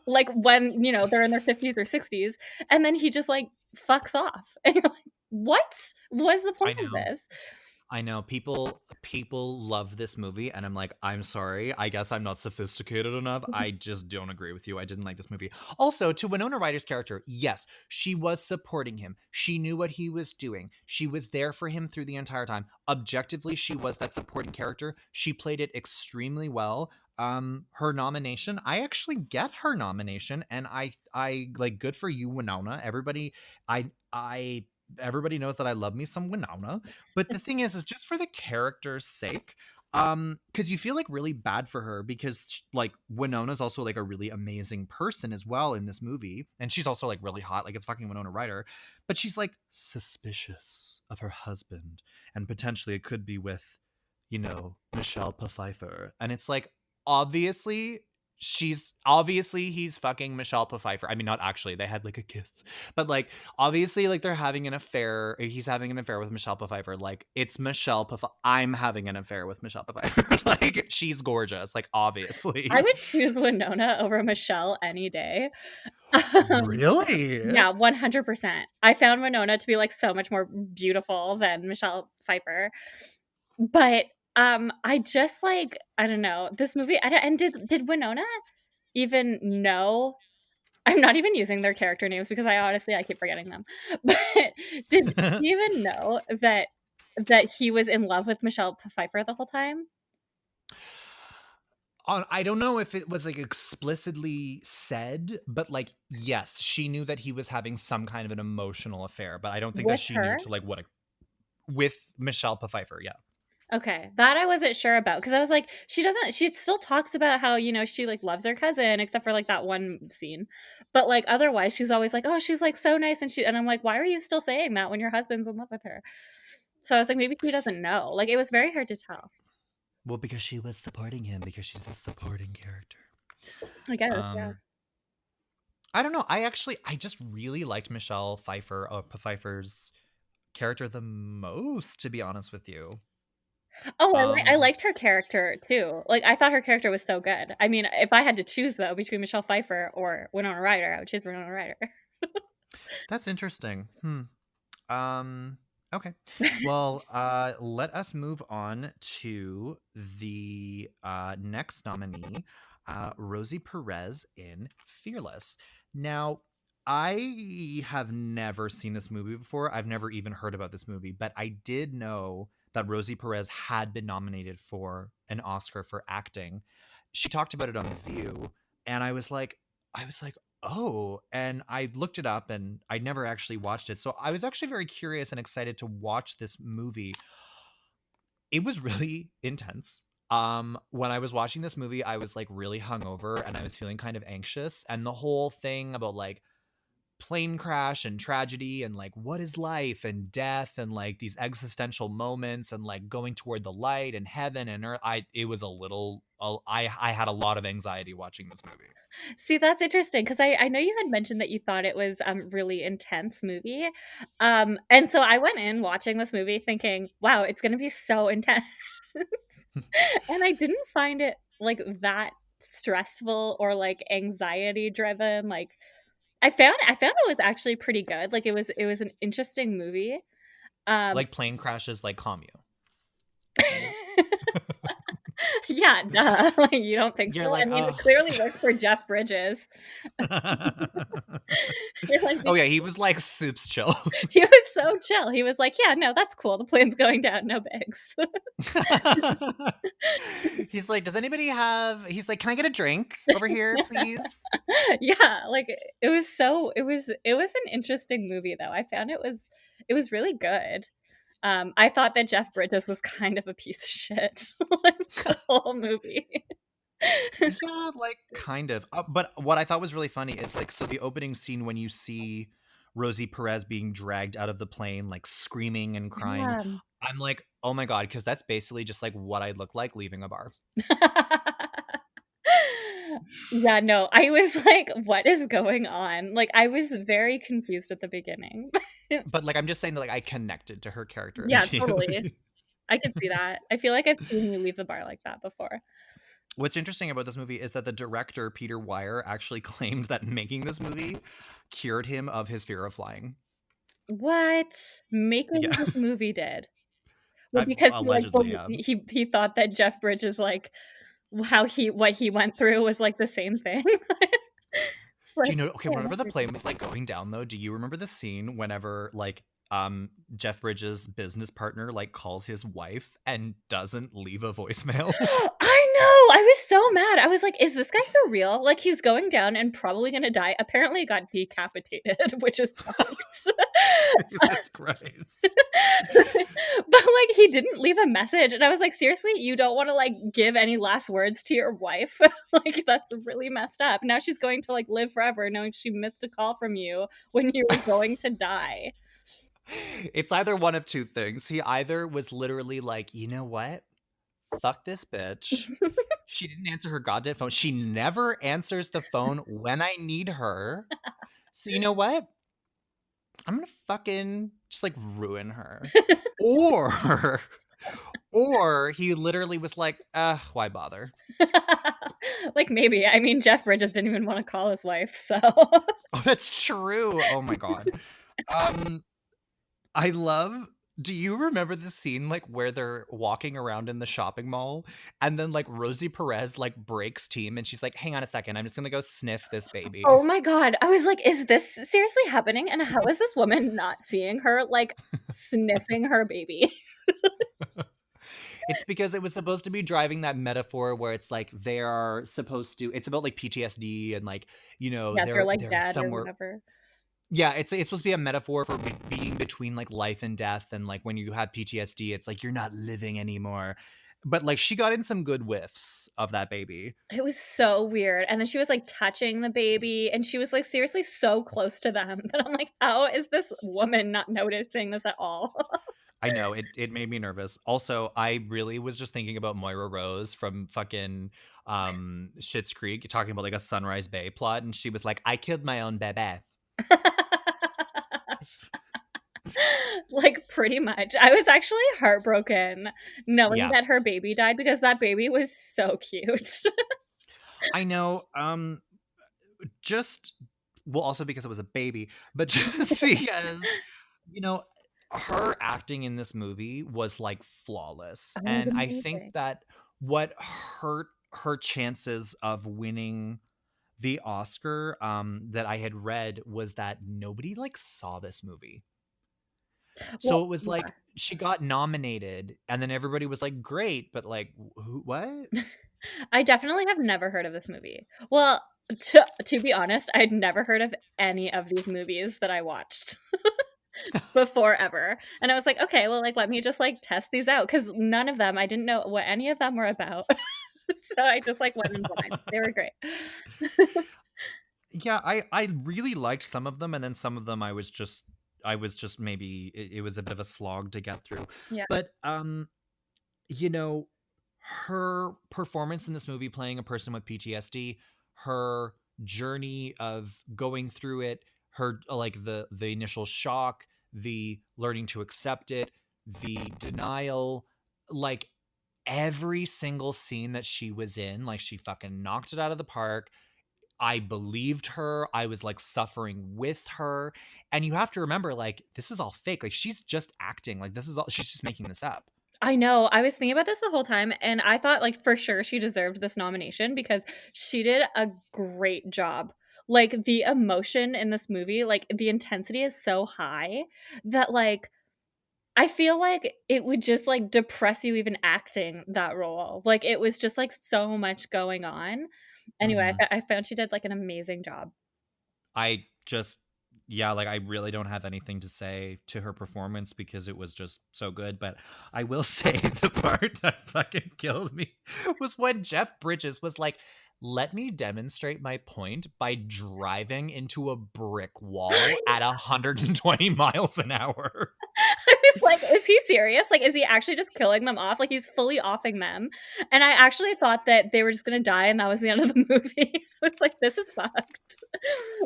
Like when, they're in their 50s or 60s. And then he just like fucks off. And you're like, what was the I point of know. this? I know people love this movie, and I'm like, I'm sorry. I guess I'm not sophisticated enough. I just don't agree with you. I didn't like this movie. Also, to Winona Ryder's character, yes, she was supporting him. She knew what he was doing. She was there for him through the entire time. Objectively, she was that supporting character. She played it extremely well. Her nomination, I actually get her nomination, and I like, good for you, Winona. I everybody knows that I love me some Winona. But the thing is just for the character's sake, because you feel like really bad for her, because like Winona's also like a really amazing person as well in this movie, and she's also like really hot, like it's fucking Winona Ryder, but she's like suspicious of her husband, and potentially it could be with, Michelle Pfeiffer, and it's like, obviously he's fucking Michelle Pfeiffer. I mean, not actually, they had like a kiss, but like, obviously, like, they're having an affair. He's having an affair with Michelle Pfeiffer. Like, it's Michelle Pfeiffer. I'm having an affair with Michelle Pfeiffer. Like, she's gorgeous. Like, I obviously. would choose Winona over Michelle any day. Really? Yeah, 100%. I found Winona to be like so much more beautiful than Michelle Pfeiffer. But I just like, I don't know, this movie. And did Winona even know? I'm not even using their character names because I keep forgetting them. But did he even know that he was in love with Michelle Pfeiffer the whole time I don't know if it was like explicitly said, but like, yes, she knew that he was having some kind of an emotional affair, but I don't think that with she knew her? to like with Michelle Pfeiffer. Yeah. Okay, that I wasn't sure about because I was like, she still talks about how, she like loves her cousin except for like that one scene. But like otherwise she's always like, "Oh, she's like so nice," and I'm like, "Why are you still saying that when your husband's in love with her?" So I was like, maybe she doesn't know. Like it was very hard to tell. Well, because she was supporting him, because she's a supporting character. I guess, yeah. Um, I don't know. I just really liked Michelle Pfeiffer, Pfeiffer's character the most, to be honest with you. Oh, I Um, liked her character too. Like I thought her character was so good. I mean, if I had to choose though between Michelle Pfeiffer or Winona Ryder, I would choose Winona Ryder. that's interesting. Hmm. Um, Okay. Well, let us move on to the next nominee, Rosie Perez in Fearless. Now, I have never seen this movie before. I've never even heard about this movie, but I did know that Rosie Perez had been nominated for an Oscar for acting. She talked about it on The View, and I was like, oh, and I looked it up and I never actually watched it. So I was actually very curious and excited to watch this movie. It was really intense. When I was watching this movie, I was like really hungover and I was feeling kind of anxious. And the whole thing about like plane crash and tragedy and like what is life and death and like these existential moments and like going toward the light and heaven and earth, it was a little I had a lot of anxiety watching this movie. See, that's interesting because I know you had mentioned that you thought it was really intense movie. And so I went in watching this movie thinking, wow, it's going to be so intense. And I didn't find it like that stressful or like anxiety driven. Like I found it was actually pretty good. Like it was an interesting movie. Um Like plane crashes like calm yeah, duh. Like you don't think You're so? I like, mean, it oh. clearly worked for Jeff Bridges. You're like, Oh yeah, he was like soups chill. he was so chill. He was like, "Yeah, no, that's cool. The plane's going down. No bigs." He's like, does anybody have? He's like, can I get a drink over here, please? Yeah, like it was an interesting movie though. I found it was really good. I thought that Jeff Bridges was kind of a piece of shit like the whole movie. Yeah, like kind of. But what I thought was really funny is like, so the opening scene when you see Rosie Perez being dragged out of the plane, like screaming and crying, Yeah. I'm like, oh my god, because that's basically just like what I look like leaving a bar. Yeah, no, I was like, what is going on? Like I was very confused at the beginning. But like, I'm just saying that like I connected to her character Yeah, totally. immediately. I can see that. I feel like I've seen you leave the bar like that before. What's interesting about this movie is that the director, Peter Weir, actually claimed that making this movie cured him of his fear of flying. What making Yeah. this movie did? Well, because he like Allegedly, yeah. he thought that Jeff Bridges like what he went through was like the same thing. Do Like, you know, okay, yeah, whenever the plane was like going down though, do you remember the scene whenever like Jeff Bridges' business partner like calls his wife and doesn't leave a voicemail? I know. I was so mad. I was like, is this guy for real? Like he's going down and probably gonna die. Apparently he got decapitated, which is fucked. Jesus Christ. But like he didn't leave a message and I was like, seriously, you don't want to like give any last words to your wife? Like that's really messed up. Now she's going to like live forever knowing she missed a call from you when you were going to die. It's either one of two things. He either was literally like, you know what? Fuck this bitch. She didn't answer her goddamn phone. She never answers the phone when I need her. So you know what? I'm gonna fucking just like ruin her. Or or he literally was like, why bother? Like maybe. I mean, Jeff Bridges didn't even want to call his wife, so Oh, that's true. Oh my god. Um I love do you remember the scene like where they're walking around in the shopping mall and then like Rosie Perez like breaks team and she's like, hang on a second, I'm just gonna go sniff this baby. oh my god. I was like, is this seriously happening? And how is this woman not seeing her like sniffing her baby? It's because it was supposed to be driving that metaphor where it's like they are supposed to it's about like PTSD and like, you know, Yeah, they're like they're dead or somewhere. whatever. Yeah, it's supposed to be a metaphor for being between like life and death and like when you have PTSD, it's like you're not living anymore. But like she got in some good whiffs of that baby. It was so weird. And then she was like touching the baby and she was like seriously so close to them that I'm like, how is this woman not noticing this at all? I know it made me nervous. Also, I really was just thinking about Moira Rose from fucking Schitt's Creek talking about like a Sunrise Bay plot and she was like, I killed my own bebe. Like pretty much. I was actually heartbroken knowing Yeah. that her baby died because that baby was so cute. I know. Just well, also because it was a baby, but just because you know, her acting in this movie was like flawless. Oh, it was And I think amazing. that what hurt her chances of winning the Oscar, that I had read, was that nobody like saw this movie. Well, So it was yeah. like she got nominated and then everybody was like, great, but like, who, what? I definitely have never heard of this movie. Well, to be honest, I'd never heard of any of these movies that I watched before ever. And I was like, okay, well, like let me just like test these out because none of them, I didn't know what any of them were about. So I just like went in blind. They were great. Yeah, I really liked some of them, and then some of them I was just maybe it was a bit of a slog to get through. Yeah. But you know, her performance in this movie, playing a person with PTSD, her journey of going through it, her like the initial shock, the learning to accept it, the denial, like every single scene that she was in, like she fucking knocked it out of the park. I believed her. I was like suffering with her. And you have to remember, like, this is all fake. Like, she's just acting. Like, this is all, she's just making this up. I know. I was thinking about this the whole time, and I thought, like, for sure she deserved this nomination because she did a great job. Like, the emotion in this movie, like, the intensity is so high that, like, I feel like it would just, like, depress you even acting that role. Like, it was just, like, so much going on. Anyway, Mhm. I found she did, like, an amazing job. I just, yeah, like, I really don't have anything to say to her performance because it was just so good. But I will say the part that fucking killed me was when Jeff Bridges was like, let me demonstrate my point by driving into a brick wall at 120 miles an hour. I was like, is he serious? Like, is he actually just killing them off? Like, he's fully offing them. And I actually thought that they were just going to die and that was the end of the movie. I was like, this is fucked.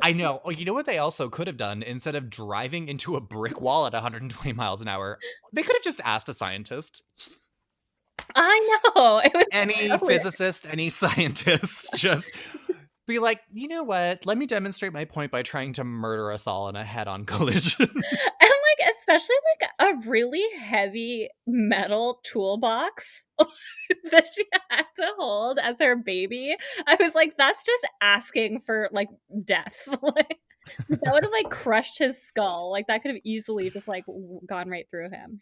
I know. Oh, you know what they also could have done? Instead of driving into a brick wall at 120 miles an hour, they could have just asked a scientist. I know. It was Any so weird. physicist, any scientist, just be like, you know what? Let me demonstrate my point by trying to murder us all in a head on collision. And like, especially like a really heavy metal toolbox that she had to hold as her baby. I was like, that's just asking for like death. Like, that would have like crushed his skull. Like, that could have easily just like gone right through him.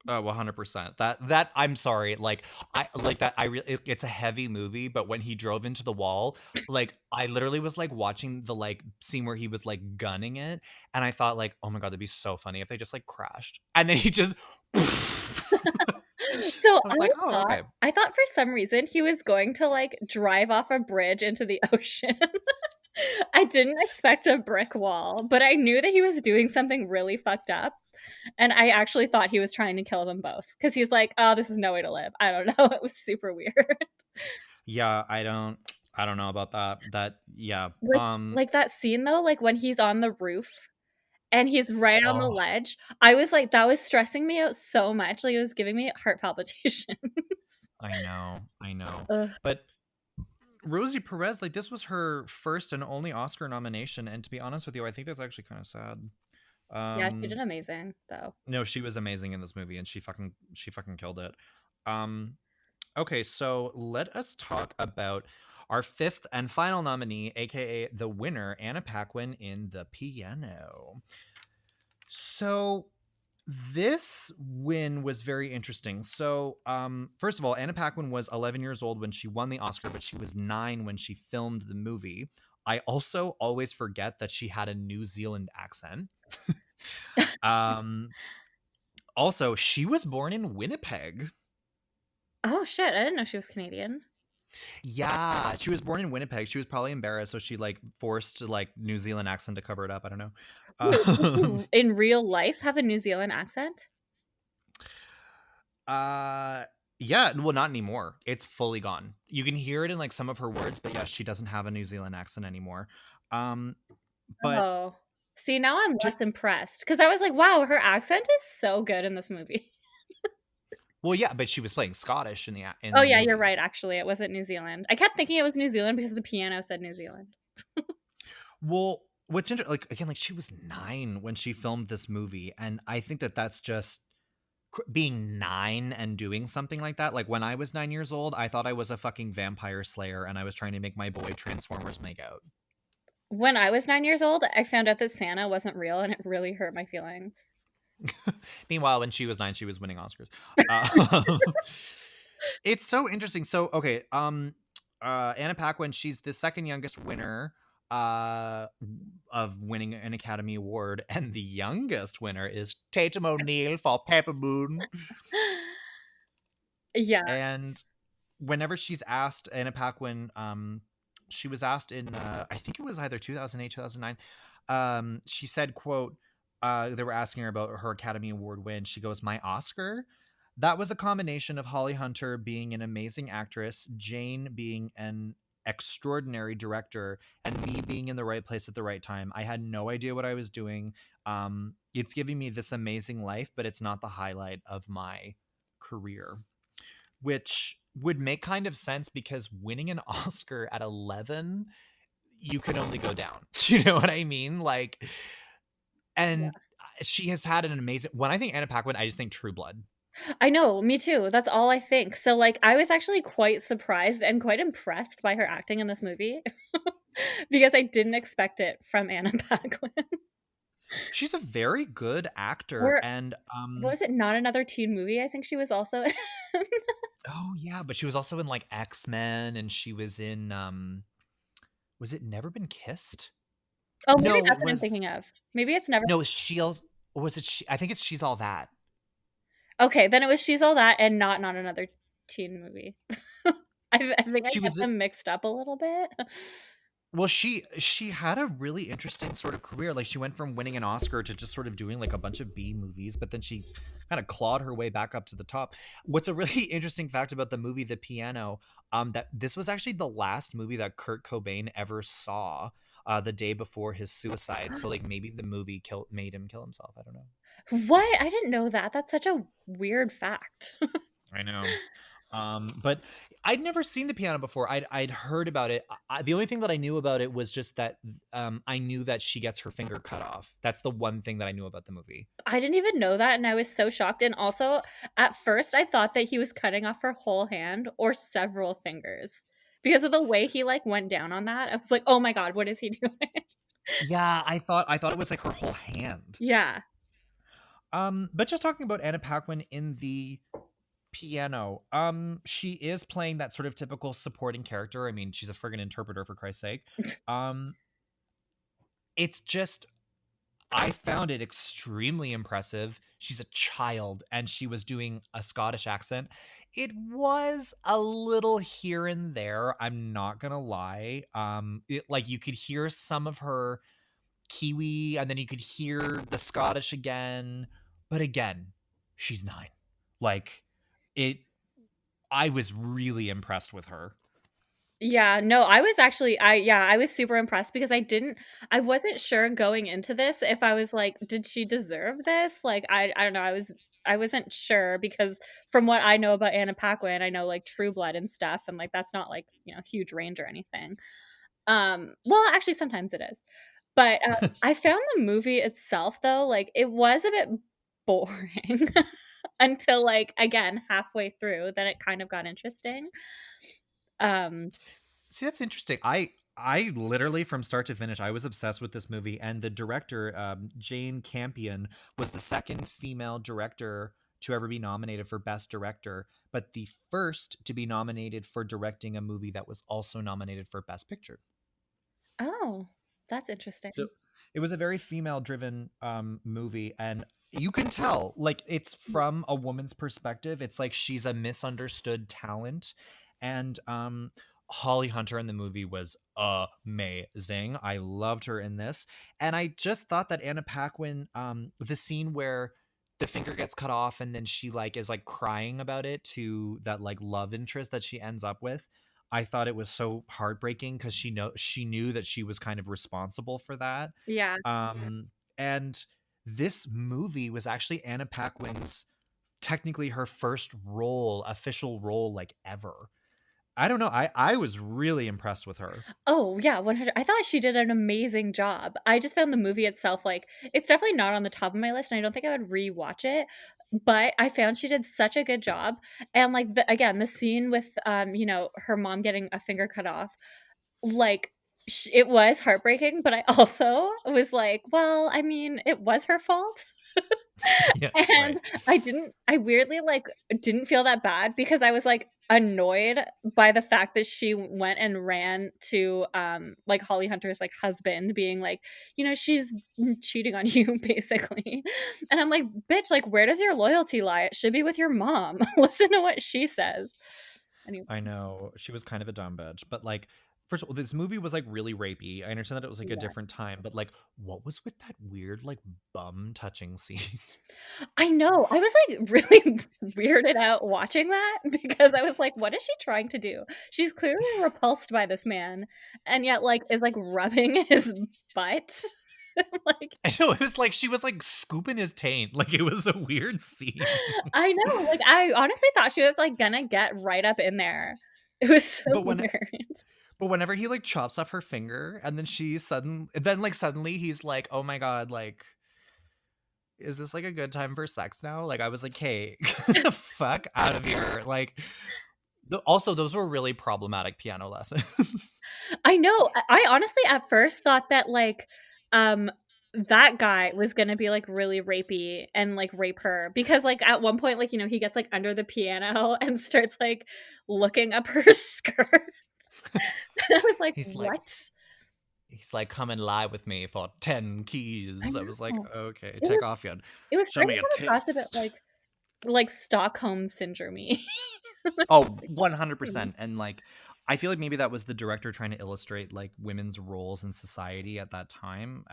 Oh, 100%. That I'm sorry. Like I like that. I really it's a heavy movie, but when he drove into the wall, like I literally was like watching the like scene where he was like gunning it, and I thought like, oh my god, that'd be so funny if they just like crashed, and then he just. So I was like, oh, okay. I thought for some reason he was going to like drive off a bridge into the ocean. I didn't expect a brick wall, but I knew that he was doing something really fucked up. And I actually thought he was trying to kill them both because he's like, oh, this is no way to live. I don't know. It was super weird. Yeah, I don't know about that. Yeah. Like that scene though, like when he's on the roof and he's right on the Oh, ledge. I was like, that was stressing me out so much. Like it was giving me heart palpitations. I know. I know. Ugh. But Rosie Perez, like this was her first and only Oscar nomination, and to be honest with you, I think that's actually kind of sad. Yeah, she did Um amazing though. no, she was amazing in this movie and she fucking killed it. Um okay, so let us talk about our fifth and final nominee, aka the winner, Anna Paquin in The Piano. So this win was very interesting. So, first of all, Anna Paquin was 11 years old when she won the Oscar, but she was 9 when she filmed the movie. I also always forget that she had a New Zealand accent. um, Also, she was born in Winnipeg. Oh shit, I didn't know she was Canadian. Yeah, she was born in Winnipeg. She was probably embarrassed, so she like forced like New Zealand accent to cover it up. I don't know. Wait, does Um, she in real life have a New Zealand accent? Uh yeah, well not anymore. It's fully gone. You can hear it in like some of her words, but yes, she doesn't have a New Zealand accent anymore. Um but Oh. See, now I'm ju- less impressed because I was like, wow, her accent is so good in this movie. well yeah, but she was playing Scottish in Oh the yeah, you're movie. right, actually. It wasn't New Zealand. I kept thinking it was New Zealand because the piano said New Zealand. Well, what's interesting, like again, like she was 9 when she filmed this movie, and I think that that's just being 9 and doing something like that. Like when I was 9 years old, I thought I was a fucking vampire slayer, and I was trying to make my boy Transformers make out. When I was 9 years old, I found out that Santa wasn't real, and it really hurt my feelings. Meanwhile, when she was 9, she was winning Oscars. Uh, it's so interesting. So okay, Anna Paquin, she's the second youngest winner uh of winning an Academy Award, and the youngest winner is Tatum O'Neal for Pepper Moon. Yeah. And whenever she's asked, Anna Paquin, she was asked in I think it was either 2008, 2009. She said, quote, they were asking her about her Academy Award win. She goes, "My Oscar? That was a combination of Holly Hunter being an amazing actress, Jane being an extraordinary director, and me being in the right place at the right time. I had no idea what I was doing. It's giving me this amazing life, but it's not the highlight of my career," which would make kind of sense because winning an Oscar at 11, you can only go down. You know what I mean? Like, and she has had an amazing. When I think Anna Paquin, I just think True Blood. I know, me too. That's all I think. So, like, I was actually quite surprised and quite impressed by her acting in this movie because I didn't expect it from Anna Paquin. She's a very good actor, Or and was it Not Another Teen Movie? I think she was also in. oh yeah, but she was also in like X-Men, and she was in was it Never Been Kissed? Oh, maybe No, it that's what I'm was thinking of. Maybe it's never. no, Shields. Was it? I think it's She's All That. Okay, then it was She's All That and Not Another Teen Movie. I think I She get was them mixed up a little bit. Well, she had a really interesting sort of career. Like she went from winning an Oscar to just sort of doing like a bunch of B movies, but then she kind of clawed her way back up to the top. What's a really interesting fact about the movie The Piano, that this was actually the last movie that Kurt Cobain ever saw, the day before his suicide. So like maybe the movie made him kill himself. I don't know. What? I didn't know that. That's such a weird fact. I know. But I'd never seen The Piano before. I'd heard about it. The only thing that I knew about it was just that I knew that she gets her finger cut off. That's the one thing that I knew about the movie. I didn't even know that, and I was so shocked. And also, at first, I thought that he was cutting off her whole hand or several fingers because of the way he like went down on that. I was like, "Oh my god, what is he doing?" Yeah, I thought it was like her whole hand. Yeah. But just talking about Anna Paquin in The Piano, she is playing that sort of typical supporting character. I mean, she's a friggin' interpreter, for Christ's sake. It's just, I found it extremely impressive. She's a child and she was doing a Scottish accent. It was a little here and there, I'm not gonna lie. Like you could hear some of her Kiwi and then you could hear the Scottish again. But again, she's 9. Like it I was really impressed with her. Yeah, no, I was actually I was super impressed because I wasn't sure going into this if I was like, did she deserve this? Like I don't know, I wasn't sure because from what I know about Anna Paquin, I know like True Blood and stuff and like that's not like, huge range or anything. Well, actually sometimes it is. But I found the movie itself though, like it was a bit boring until like again halfway through, then it kind of got interesting. Um See, that's interesting. I literally from start to finish, I was obsessed with this movie, and the director, Jane Campion, was the second female director to ever be nominated for Best Director, but the first to be nominated for directing a movie that was also nominated for Best Picture. Oh, that's interesting. So it was a very female-driven movie, and you can tell, like, it's from a woman's perspective. It's like she's a misunderstood talent, and Holly Hunter in the movie was amazing. I loved her in this, and I just thought that Anna Paquin, the scene where the finger gets cut off and then she like is like crying about it to that like love interest that she ends up with. I thought it was so heartbreaking because she knew that she was kind of responsible for that. Yeah. And this movie was actually Anna Paquin's technically her first role, official role like ever. I don't know. I was really impressed with her. Oh, yeah, 100. I thought she did an amazing job. I just found the movie itself, like, it's definitely not on the top of my list, and I don't think I would rewatch it, but I found she did such a good job. And, like, again, the scene with, her mom getting a finger cut off, like, it was heartbreaking, but I also was like, well, I mean, it was her fault. Yeah, And right. I weirdly, like, didn't feel that bad because I was, like, annoyed by the fact that she went and ran to, like, Holly Hunter's, like, husband being like, "She's cheating on you," basically. And I'm like, "Bitch, like, where does your loyalty lie? It should be with your mom. Listen to what she says." Anyway. I know she was kind of a dumb bitch, but like, first of all, this movie was like really rapey. I understand that it was like a Yeah. different time, but like, what was with that weird like bum touching scene? I know. I was, like, really weirded out watching that because I was like, "What is she trying to do?" She's clearly repulsed by this man and yet, like, is, like, rubbing his butt. Like, I know it was like she was like scooping his taint. Like it was a weird scene. I know, like, I honestly thought she was, like, gonna get right up in there. It was so But when weird. but whenever he like chops off her finger and then suddenly he's like, "Oh my god, like is this like a good time for sex now?" Like I was like, "Hey, get the fuck out of here." Like also those were really problematic piano lessons. I know. I honestly at first thought that, like, um, that guy was gonna be, like, really rapey and, like, rape her because, like, at one point, like, he gets, like, under the piano and starts, like, looking up her skirt. And I was like, he's like "What?" he's like, "Come and lie with me for 10 I keys." I was like, know. "Okay, It take was off your it was show starting me to your come across a bit tits." like Stockholm syndrome-y. Oh, Like, you know? 100%. And like I feel like maybe that was the director trying to illustrate like women's roles in society at that time.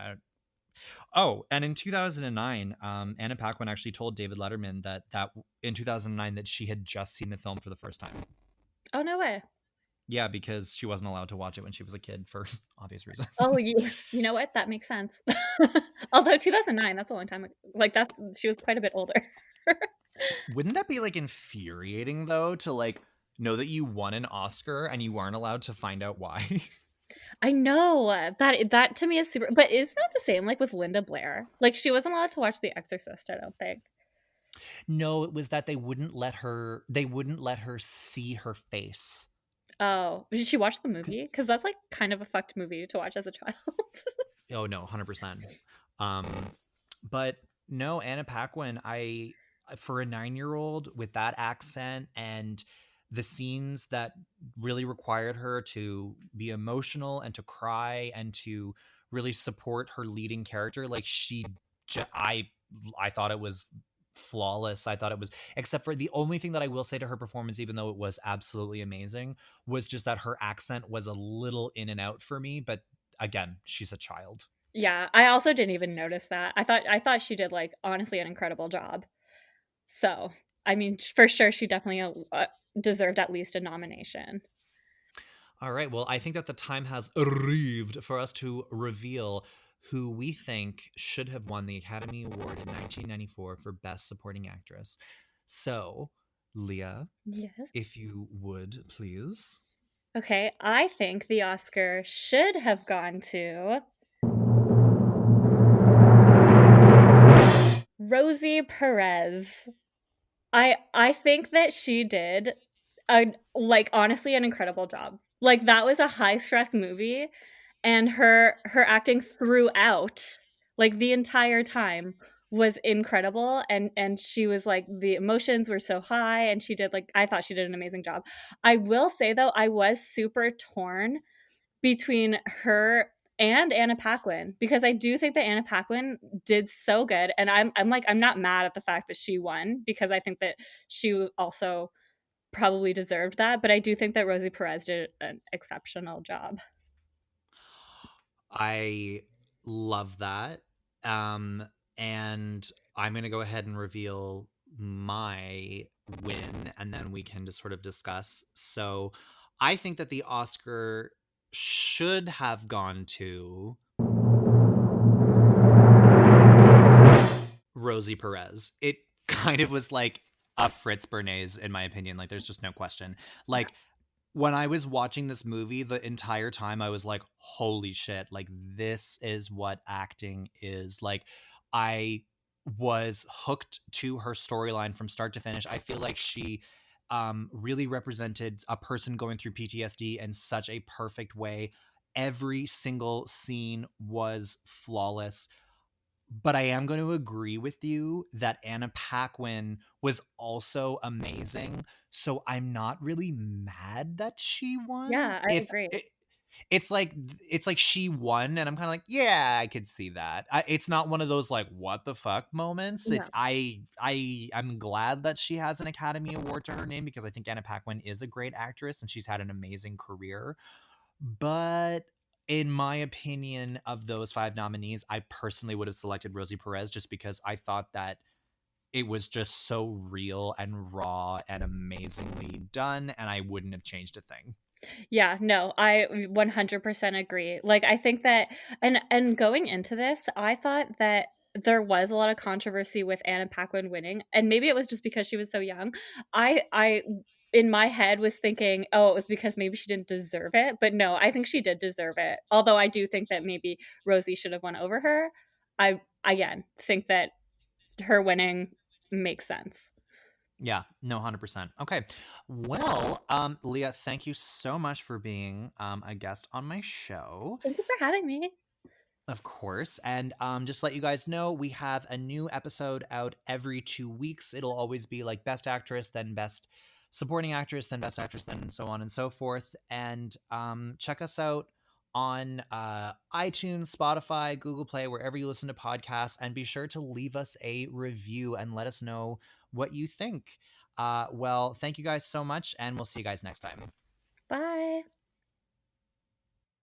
Oh, and in 2009, Anna Paquin actually told David Letterman that in 2009 that she had just seen the film for the first time. Oh, no way. Yeah, because she wasn't allowed to watch it when she was a kid for obvious reasons. Oh, you know what? That makes sense. Although 2009, that's a long time ago. Like, she was quite a bit older. Wouldn't that be like infuriating though to like know that you won an Oscar and you aren't allowed to find out why? I know. That to me is super, but isn't that the same, like, with Linda Blair? Like, she wasn't allowed to watch The Exorcist, I don't think. No, it was that they wouldn't let her see her face. Oh, did she watch the movie? Because that's, like, kind of a fucked movie to watch as a child. Oh no, 100%. Um but no, Anna Paquin, I for a 9-year-old with that accent and the scenes that really required her to be emotional and to cry and to really support her leading character, like I thought it was flawless. I thought it was, except for the only thing that I will say to her performance, even though it was absolutely amazing, was just that her accent was a little in and out for me. But again, she's a child. Yeah, I also didn't even notice that. I thought she did, like, honestly an incredible job. So, I mean, for sure, she definitely deserved at least a nomination. All right. Well, I think that the time has arrived for us to reveal who we think should have won the Academy Award in 1994 for Best Supporting Actress. So, Leah, Yes. if you would please. Okay, I think the Oscar should have gone to Rosie Perez. I think that she did honestly an incredible job. Like, that was a high stress movie, and her acting throughout, like, the entire time, was incredible, and she was like, the emotions were so high, and I thought she did an amazing job. I will say though, I was super torn between her and Anna Paquin because I do think that Anna Paquin did so good, and I'm not mad at the fact that she won because I think that she also probably deserved that, but I do think that Rosie Perez did an exceptional job. I love that. Um, and I'm going to go ahead and reveal my win, and then we can just sort of discuss. So I think that the Oscar should have gone to Rosie Perez. It kind of was like a Fritz Bernays, in my opinion. Like, there's just no question. Yeah. Like, when I was watching this movie, the entire time I was like, holy shit, like this is what acting is. Like I was hooked to her storyline from start to finish. I feel like she really represented a person going through PTSD in such a perfect way. Every single scene was flawless. But I am going to agree with you that Anna Paquin was also amazing. So I'm not really mad that she won. Yeah, I If agree. it's like she won, and I'm kind of like, yeah, I could see that. It's not one of those like what the fuck moments. No. I'm glad that she has an Academy Award to her name because I think Anna Paquin is a great actress and she's had an amazing career. But in my opinion, of those 5 nominees, I personally would have selected Rosie Perez just because I thought that it was just so real and raw and amazingly done, and I wouldn't have changed a thing. Yeah, no, I 100% agree. Like I think that and going into this, I thought that there was a lot of controversy with Anna Paquin winning, and maybe it was just because she was so young. I in my head was thinking, oh, it was because maybe she didn't deserve it, but no, I think she did deserve it. Although I do think that maybe Rosie should have won over her. I again think that her winning makes sense. Yeah, no, 100%. Okay. Well, Leah, thank you so much for being a guest on my show. Thank you for having me. Of course. And just let you guys know, we have a new episode out every 2 weeks. It'll always be like Best Actress, then Best Supporting Actress, then Best Actress, then so on and so forth. And check us out on iTunes, Spotify, Google Play, wherever you listen to podcasts. And be sure to leave us a review and let us know what you think. Well, thank you guys so much, and we'll see you guys next time. Bye.